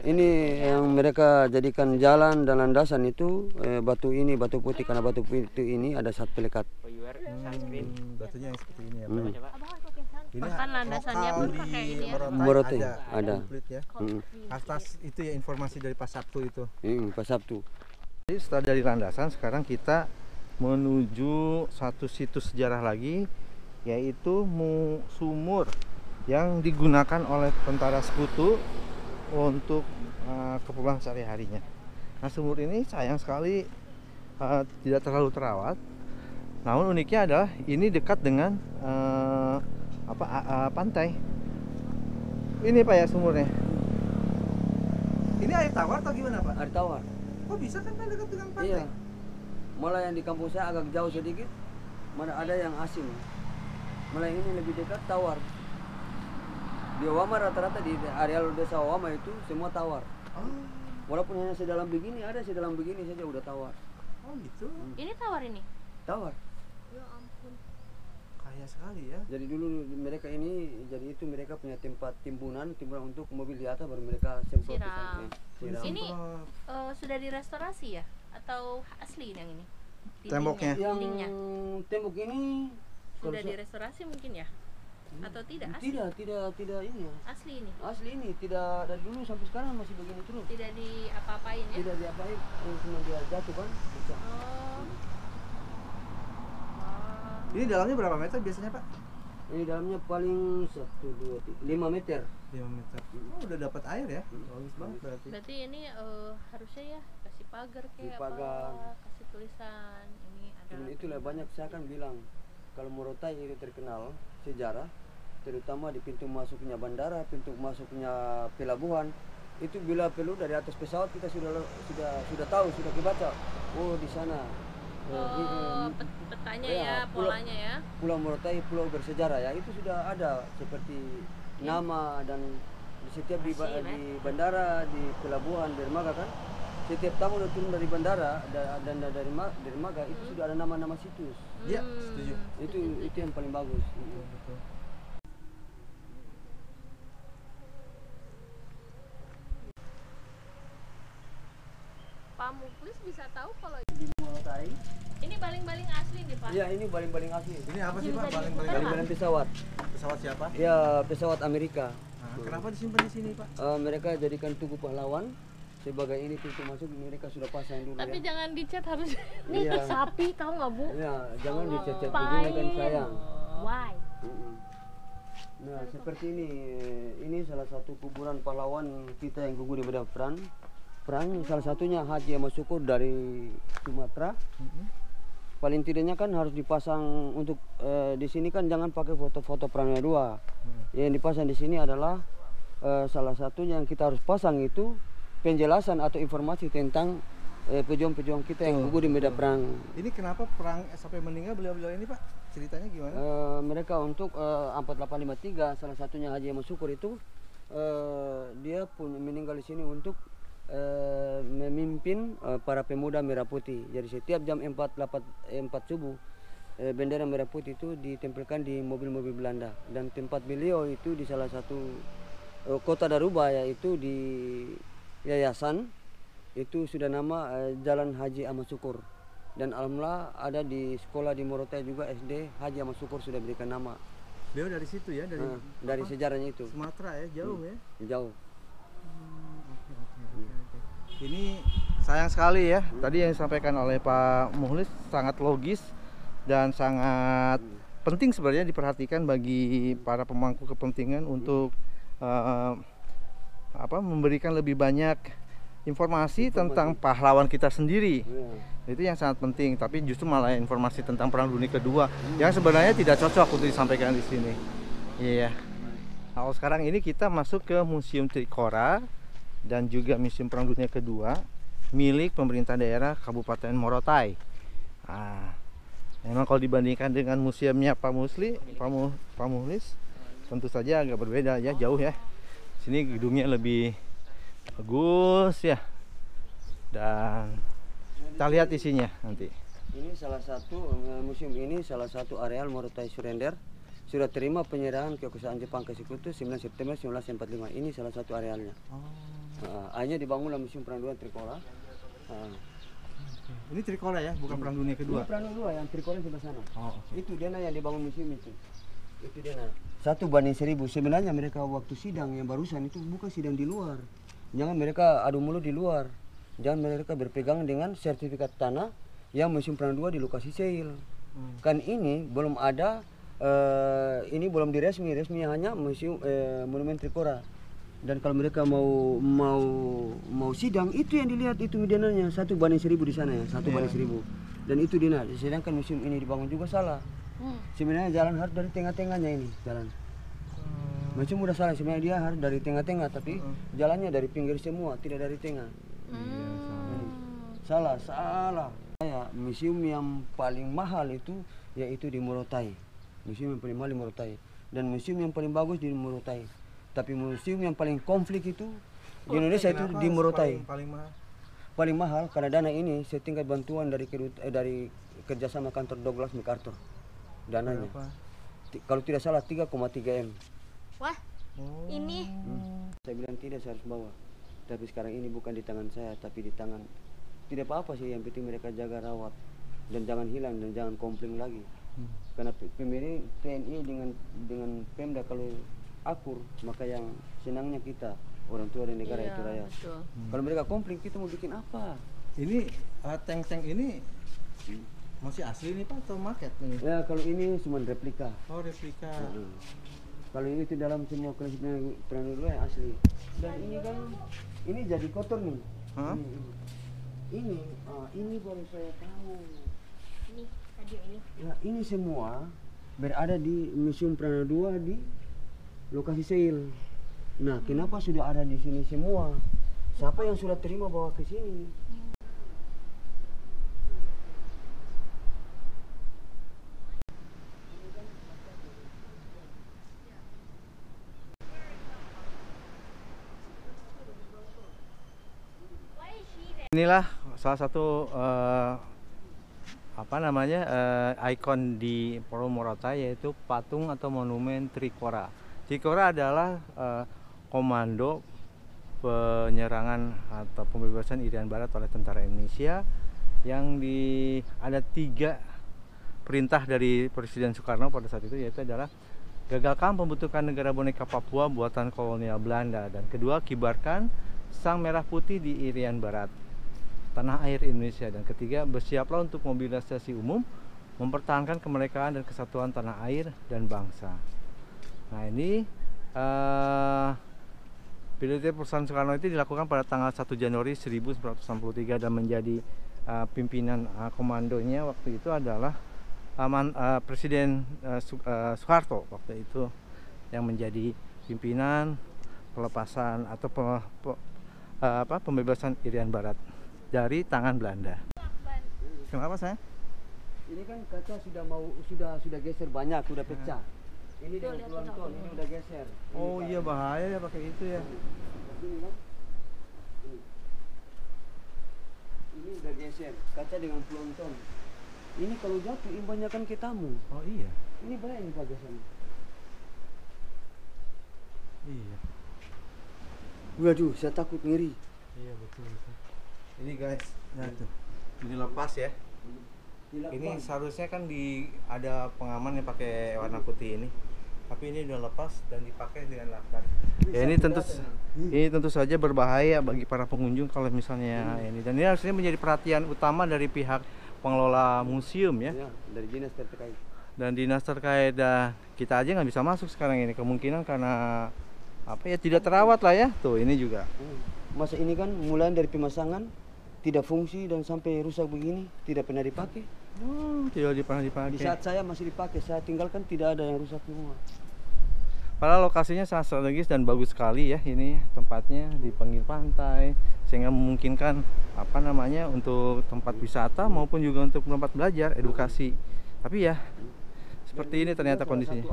Ini yang mereka jadikan jalan dan landasan itu batu ini, batu putih, karena batu putih ini ada sat pelekat. For your sunscreen. Batunya yang seperti ini ya, Hmm. Coba. Bahkan landasannya pun pakai ini ya. Morotai ada. Komplit ya. Mm. Atas itu ya informasi dari Pak Sabtu itu. Pas Sabtu. Jadi setelah dari landasan sekarang kita menuju satu situs sejarah lagi, yaitu sumur yang digunakan oleh tentara sekutu untuk keperluan sehari-harinya. Nah, sumur ini sayang sekali tidak terlalu terawat. Namun uniknya adalah ini dekat dengan pantai. Ini Pak ya sumurnya. Ini air tawar atau gimana Pak? Air tawar. Kok bisa kan Pak dekat dengan pantai? Iya. Malah yang di kampung saya agak jauh sedikit, mana ada yang asin. Malah ini lebih dekat tawar. Di Wama rata-rata di areal desa Wama itu semua tawar. Walaupun hanya sedalam begini, ada sedalam begini saja udah tawar. Oh gitu. Ini tawar ini. Tawar. Ya ampun. Kaya sekali ya. Jadi dulu mereka ini, jadi itu mereka punya tempat timbunan untuk mobil di atas baru mereka semprot di sana. Siram. Ini sudah direstorasi ya? Atau asli yang ini? Temboknya. Dindingnya. Yang tembok ini Sudah direstorasi mungkin ya? Atau tidak asli? Tidak ini ya. Asli ini? Asli ini, tidak dari dulu sampai sekarang masih begini terus. Tidak diapa-apain ya? Tidak diapain, cuma dia jatuh kan. Pecah. Oh. Ini dalamnya berapa meter biasanya Pak? Ini dalamnya paling 1, 2, 3, 5 meter. 5 meter. Oh, udah dapat air ya? Bagus banget berarti. Berarti ini harusnya ya kasih pagar kayak pagar. apa? Kasih tulisan ini ada. Cuman itulah banyak saya kan bilang kalau Morotai itu terkenal sejarah, terutama di pintu masuknya bandara, pintu masuknya pelabuhan. Itu bila perlu dari atas pesawat kita sudah tahu, sudah kebaca. Oh di sana. Petanya ya, ya, polanya ya. Pulau Morotai pulau bersejarah ya, itu sudah ada seperti nama dan di setiap di bandara, di pelabuhan dermaga kan, setiap tamu udah turun dari bandara dan dari dermaga itu sudah ada nama-nama situs. Iya, setuju. Itu yang paling bagus. Betul. Pak Muklis bisa tahu kalau Di Morotai. ini baling-baling asli nih Pak. Iya, ini baling-baling asli. Ini apa sih Pak? Baling-baling Baling-baling pesawat. pesawat siapa? Ya, pesawat Amerika. Nah, kenapa disimpan di sini Pak? Mereka jadikan tugu pahlawan sebagai ini pintu masuk, mereka sudah pasang dulu Tapi ya. jangan dicat harus. Nih Iya. sapi tahu nggak Bu? Ya, jangan dicecet begini kan sayang. Why? Nah, seperti ini salah satu kuburan pahlawan kita yang gugur di medan perang. Salah satunya Haji Ahmad Syukur dari Sumatera. Paling tidaknya kan harus dipasang untuk di sini kan jangan pakai foto-foto perangnya dua. Yang dipasang di sini adalah salah satunya yang kita harus pasang itu penjelasan atau informasi tentang pejuang-pejuang kita yang gugur di medan perang. Ini kenapa perang sampai meninggal beliau-beliau ini Pak? Ceritanya gimana? Mereka untuk 4853 salah satunya Haji Ahmad Syukur itu dia punya meninggal di sini untuk memimpin para pemuda Merah Putih. Jadi setiap jam 4 subuh bendera Merah Putih itu ditempelkan di mobil-mobil Belanda, dan tempat beliau itu di salah satu kota Daruba, yaitu di yayasan itu sudah nama Jalan Haji Ahmad Syukur. Dan alhamdulillah ada di sekolah di Morotai juga SD Haji Ahmad Syukur sudah berikan nama. Beliau dari situ ya, dari sejarahnya itu. Sumatera ya, jauh ya. Jauh. Ini sayang sekali ya. Tadi yang disampaikan oleh Pak Mukhlis sangat logis dan sangat penting sebenarnya diperhatikan bagi para pemangku kepentingan untuk memberikan lebih banyak informasi tentang pahlawan kita sendiri. Itu yang sangat penting. Tapi justru malah informasi tentang Perang Dunia Kedua yang sebenarnya tidak cocok untuk disampaikan di sini. Iya. Nah, sekarang ini kita masuk ke Museum Trikora dan juga Museum Perang Dunia Kedua milik pemerintah daerah Kabupaten Morotai. Nah, memang kalau dibandingkan dengan museumnya Pak Mukhlis, tentu saja agak berbeda ya, jauh ya. Sini gedungnya lebih bagus ya. Dan kita lihat isinya nanti. Ini salah satu museum ini salah satu areal Morotai Surrender. Sudah terima penyerahan kekuasaan Jepang ke Sekutu 9 September 1945. Ini salah satu arealnya. Akhirnya dibangunlah Museum Perang Dunia Trikora. Ini Trikora ya, bukan Perang Dunia Kedua. Ini Perang Dunia yang Trikora sebelah sana. Okay. Itu dia yang dibangun museum itu. Itu dia. 1:1000. Sebenarnya mereka waktu sidang yang barusan itu bukan sidang di luar. Jangan mereka adu mulut di luar. Jangan mereka berpegang dengan sertifikat tanah yang Museum Prana II di lokasi Seil. Kan ini belum ada, ini belum resmi hanya museum Monumen Trikora. Dan kalau mereka mau sidang, itu yang dilihat itu mediananya 1:1000 di sana ya, 1:1000. Dan itu Dina, sedangkan museum ini dibangun juga salah. Sebenarnya jalan harus dari tengah-tengahnya ini jalan. Museum udah salah, sebenarnya dia harus dari tengah-tengah, tapi jalannya dari pinggir semua, tidak dari tengah. Salah. Ya, museum yang paling mahal itu yaitu di Morotai. Museum yang paling mahal di Morotai. Dan museum yang paling bagus di Morotai. Tapi museum yang paling konflik itu di Indonesia itu di Morotai. Paling mahal karena dana ini setingkat bantuan dari kerjasama kantor Douglas MacArthur. Dananya. Kalau tidak salah 3,3 M. Wah, ini Saya bilang tidak, saya harus bawa. Tapi sekarang ini bukan di tangan saya, tapi di tangan. Tidak apa-apa sih, yang penting mereka jaga rawat dan jangan hilang dan jangan komplain lagi. Karena pemerintah TNI dengan Pemda kalau akur, maka yang senangnya kita orang tua dan negara itu rakyat. Kalau mereka komplain, kita mau bikin apa? Ini tank-tank ini masih asli nih Pak atau market nih? Ya kalau ini cuma replika. Oh replika. Kalau ini itu dalam semua klasik Prana II yang asli. Dan ini kan ini jadi kotor nih. Ini baru saya tahu. ini radio ini. Ya ini semua berada di Museum Prana II di lokasi Seil. Nah, kenapa sudah ada di sini semua? Siapa yang sudah terima bawa ke sini? Inilah salah satu ikon di Pulau Morotai, yaitu patung atau monumen Trikora. Trikora adalah komando penyerangan atau pembebasan Irian Barat oleh tentara Indonesia yang ada 3 perintah dari Presiden Soekarno pada saat itu, yaitu adalah gagalkan pembentukan negara boneka Papua buatan kolonial Belanda, dan kedua, kibarkan sang merah putih di Irian Barat, tanah air Indonesia, dan ketiga, bersiaplah untuk mobilisasi umum mempertahankan kemerdekaan dan kesatuan tanah air dan bangsa. Nah ini pidato Presiden Soekarno itu dilakukan pada tanggal 1 Januari 1963 dan menjadi pimpinan komandonya waktu itu adalah Presiden Soeharto waktu itu yang menjadi pimpinan pelepasan atau pembebasan Irian Barat dari tangan Belanda. Kenapa saya? Ini kan kaca sudah geser banyak, sudah pecah. Ini dengan pelonton, ini udah geser. Oh iya, bahaya ya pakai itu ya. Ini kan, ini udah geser, kaca dengan pelonton. Ini kalau jatuh imbasnya kan ke tamu. Oh iya. Ini bahaya ini Pak Jason. Iya. Waduh, saya takut ngeri. Iya betul. Ini guys, nah tuh, ini lepas ya. Ini seharusnya kan ada pengaman yang pakai warna putih ini, tapi ini udah lepas dan dipakai dengan lakban. Ya ini tentu saja berbahaya bagi para pengunjung kalau misalnya ini, dan ini harusnya menjadi perhatian utama dari pihak pengelola museum ya. Dari dinas terkait. Dan dinas terkait, kita aja nggak bisa masuk sekarang ini, kemungkinan karena tidak terawat lah ya. Tuh ini juga. Masa ini kan mulai dari pemasangan tidak fungsi dan sampai rusak begini, tidak pernah dipakai. Tidak pernah dipakai. Di saat saya masih dipakai, saya tinggalkan tidak ada yang rusak semua. Padahal lokasinya sangat strategis dan bagus sekali ya, ini tempatnya di pinggir pantai, sehingga memungkinkan untuk tempat wisata maupun juga untuk tempat belajar, edukasi. Tapi ya seperti ini ternyata kondisinya.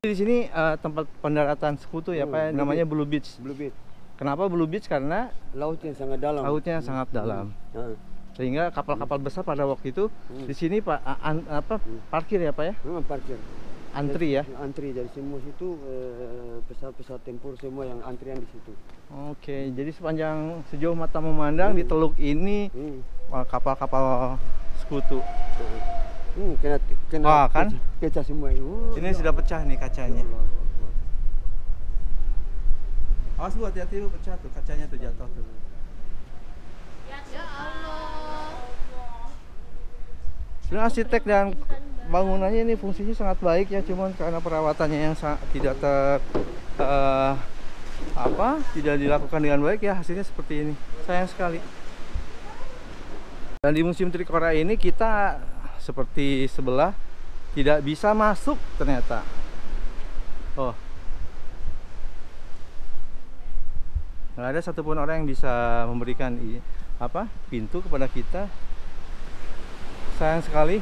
Di sini tempat pendaratan sekutu ya Pak, namanya Blue Beach. Blue Beach. Kenapa Blue Beach? Karena lautnya sangat dalam. Lautnya sangat dalam. Sehingga kapal-kapal besar pada waktu itu di sini Pak parkir ya Pak ya? Parkir. Antri ya? Antri dari semua situ pesawat-pesawat tempur semua yang antrian di situ. Oke, jadi sejauh mata memandang di teluk ini kapal-kapal sekutu. Kena kan? Pecah semua. Ini sudah pecah nih kacanya. Awas Bu, hati-hati Bu, pecah tuh kacanya tuh, jatuh tuh. Ya Allah. Dan arsitek dan bangunannya ini fungsinya sangat baik ya, cuman karena perawatannya yang tidak tidak dilakukan dengan baik ya, hasilnya seperti ini. Sayang sekali. Dan di Museum Trikora ini kita seperti sebelah tidak bisa masuk ternyata. Oh, nggak ada satupun orang yang bisa memberikan pintu kepada kita. Sayang sekali.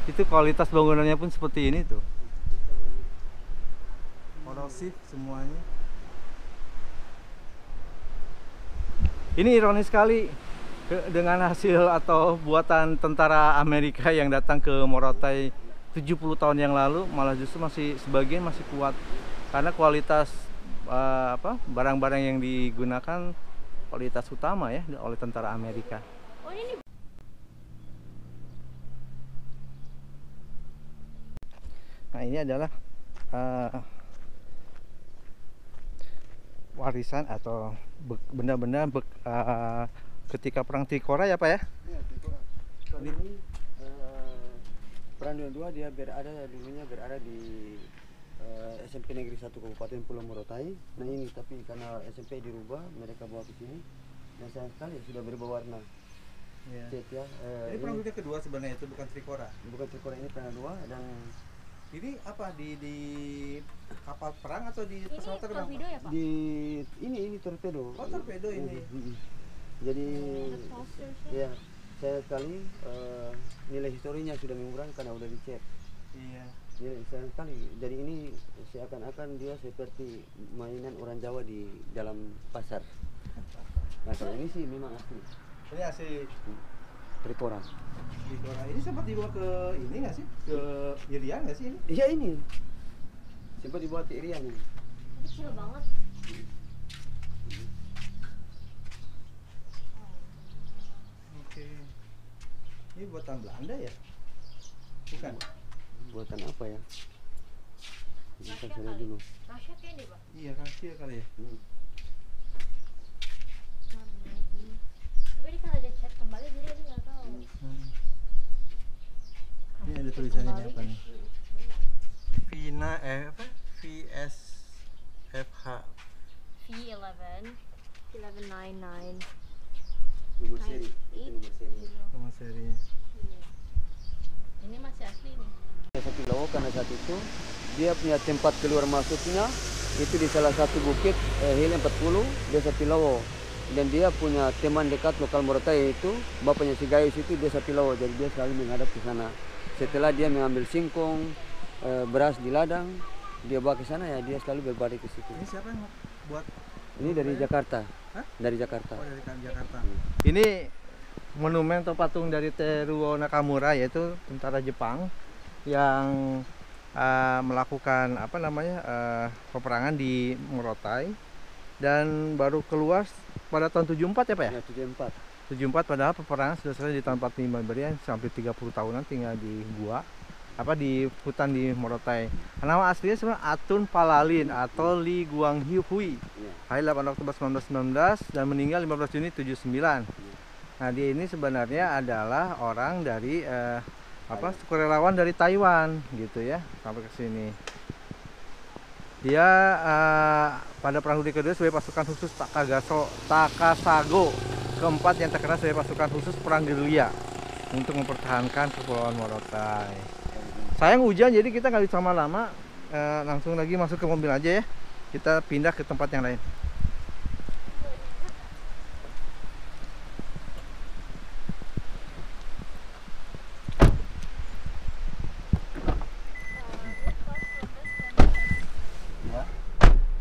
Itu kualitas bangunannya pun seperti ini tuh. Korosif semuanya. Ini ironis sekali dengan hasil atau buatan tentara Amerika yang datang ke Morotai 70 tahun yang lalu, malah justru sebagian masih kuat karena kualitas barang-barang yang digunakan kualitas utama ya oleh tentara Amerika. Oh, ini Nah, ini adalah warisan atau benda-benda ketika perang Trikora ya Pak ya? Iya, Trikora. Ini perang dunia 2 dia dulunya berada di SMP Negeri 1 Kabupaten Pulau Morotai. Nah ini tapi karena SMP dirubah, mereka bawa ke sini. Dan sayang sekali sudah berubah warna. Iya. Cet ya. Ini perang dunia kedua sebenarnya, itu bukan Trikora. Bukan Trikora, ini perang 2 dan Ini apa di kapal perang atau di pesawat terbang? torpedo ya Pak? di ini torpedo. Oh, torpedo ini. Jadi Foster ya saya sekali nilai historinya sudah mengurang karena udah dicek. Iya. Jadi sayang sekali. Jadi ini seakan-akan dia seperti mainan orang Jawa di dalam pasar. Nah kalau ini sih memang asli. Ini asli Trikora. Trikora. Ini sempat dibawa ke ini nggak sih? Ke Irian nggak sih ini? Iya ini. Sempat dibuat di Irian ini. Kecil banget. Oke. Ini buatan Belanda ya? Bukan. Buatan apa ya? Kita cari dulu. Rasyat ya ini Pak? Iya, kasih kali ya. Tapi ini kan ada chat kembali jadi aku nggak tahu. Ini ada tulisannya ini apa nih? Vina VSFH. V11 1199. Nomor seri. Nomor seri. Nama serinya. Ini masih asli nih. Satu Lawo karena saat itu dia punya tempat keluar masuknya itu di salah satu bukit Hill 40 Desa Tilawo, dan dia punya teman dekat lokal Morotai itu bapaknya si Gayus itu Desa Tilawo, jadi dia selalu menghadap ke sana. Setelah dia mengambil singkong beras di ladang, dia bawa ke sana ya dia selalu berbalik ke situ. Ini siapa yang buat? Ini dari Jakarta. Hah? Dari Jakarta. Oh, dari Jakarta. Ini monumen atau patung dari Teruo Nakamura, yaitu tentara Jepang yang melakukan peperangan di Morotai dan baru keluar pada tahun 74 ya Pak ya? Ya, 74. 74 padahal peperangan sudah selesai di tahun 45, berarti sampai 30 tahunan tinggal di di hutan di Morotai. Nama aslinya sebenarnya Atun Palalin atau Li Guanghui. Lahir 8 Oktober 1919 dan meninggal 15 Juni 79. Nah, dia ini sebenarnya adalah orang dari sukarelawan dari Taiwan gitu ya, sampai ke sini. Dia pada perang dunia kedua sebagai pasukan khusus Takasago keempat yang terkenal sebagai pasukan khusus perang gerilya untuk mempertahankan Kepulauan Morotai. Sayang hujan, jadi kita nggak bisa lama-lama, langsung lagi masuk ke mobil aja ya. Kita pindah ke tempat yang lain.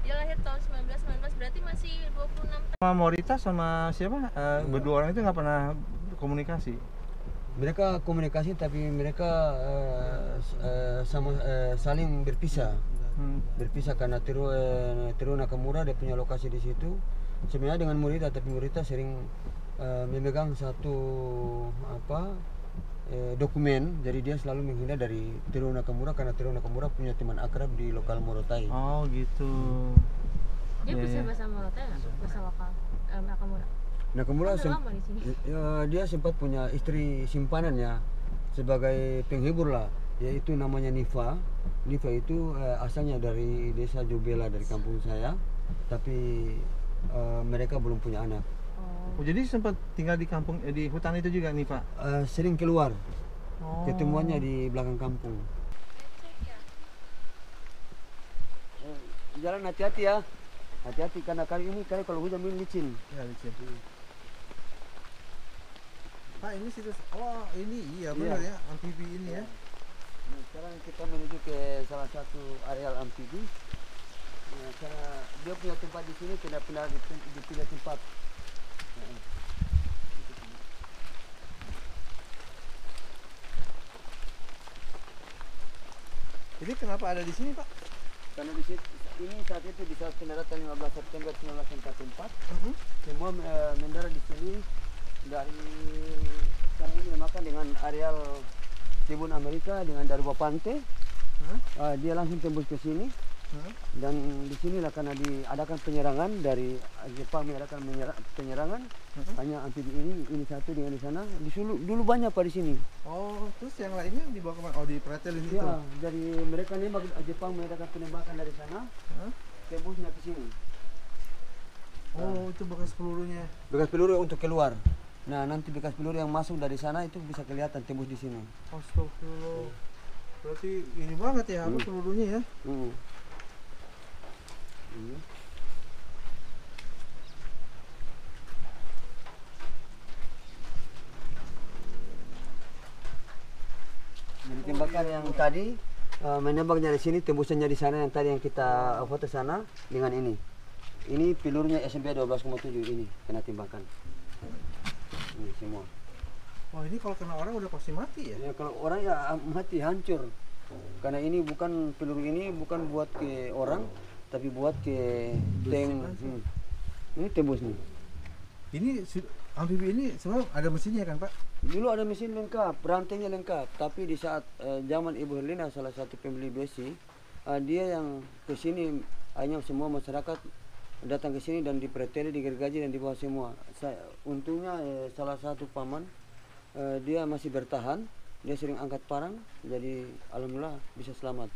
Dia lahir tahun 1919, berarti masih 26 tahun. Sama Morita sama siapa? Berdua orang itu nggak pernah komunikasi. Mereka komunikasi tapi mereka saling berpisah. Berpisah karena Teruo Nakamura dia punya lokasi di situ. Sebenarnya dengan Morita, tapi Morita sering memegang satu dokumen, jadi dia selalu menghindar dari Teruo Nakamura karena Teruo Nakamura punya teman akrab di lokal Morotai. Oh gitu. Dia Iya, bisa iya. bahasa Morotai nggak? Bahasa lokal Nakamura. Nakamura Udah lama di sini. dia sempat punya istri simpanannya. sebagai penghibur lah, yaitu namanya Nifa. Nifa itu asalnya dari desa Jubela dari kampung saya, tapi mereka belum punya anak. Oh, jadi sempat tinggal di kampung di hutan itu juga nih Pak? Sering keluar, Oh. ketemuannya di belakang kampung. Jalan hati-hati ya, hati-hati karena kali ini kalau hujan ini licin. Ya, licin. Pak, ini situs, oh ini iya benar ya, amfibi ini ya. Nah, sekarang kita menuju ke salah satu areal amfibi. Nah, karena dia punya tempat di sini, pindah-pindah dipindah tempat. Nah, Ini kenapa ada di sini Pak? karena di sini ini saat itu di saat pendaratan 15 September 1944, semua mendarat di sini dari kami dinamakan dengan areal Tribun Amerika dengan Daruba Pante. Dia langsung tembus ke sini. Dan di sinilah karena diadakan penyerangan dari Jepang mengadakan penyerangan, hanya amfibi ini satu dengan di sana. Dulu banyak Pak di sini. Oh, terus yang lainnya dibawa kemana? Oh, dipretelin itu. Ya, dari mereka nembak Jepang mengadakan penembakan dari sana, tembusnya ke sini. Oh, itu bekas pelurunya. Bekas peluru untuk keluar. Nah, nanti bekas peluru yang masuk dari sana itu bisa kelihatan tembus di sini. Astagfirullah. Berarti ini banget ya, apa pelurunya ya? Jadi tembakan yang tadi menembak dari sini, tembusannya di sana yang tadi yang kita foto sana dengan ini. Ini pelurunya SMB 12,7 ini kena tembakan. Ini semua. Wah, ini kalau kena orang udah pasti mati ya? Ya, kalau orang ya mati hancur. Karena ini bukan peluru ini bukan buat ke orang, tapi buat ke tank. Ini tembus nih. Ini amfibi ini sebenarnya ada mesinnya kan Pak? Dulu ada mesin lengkap, rantainya lengkap. Tapi di saat zaman Ibu Herlina salah satu pembeli besi, dia yang ke sini hanya semua masyarakat datang ke sini dan dipretel, digergaji dan dibawa semua. Untungnya salah satu paman dia masih bertahan, dia sering angkat parang, jadi alhamdulillah bisa selamat.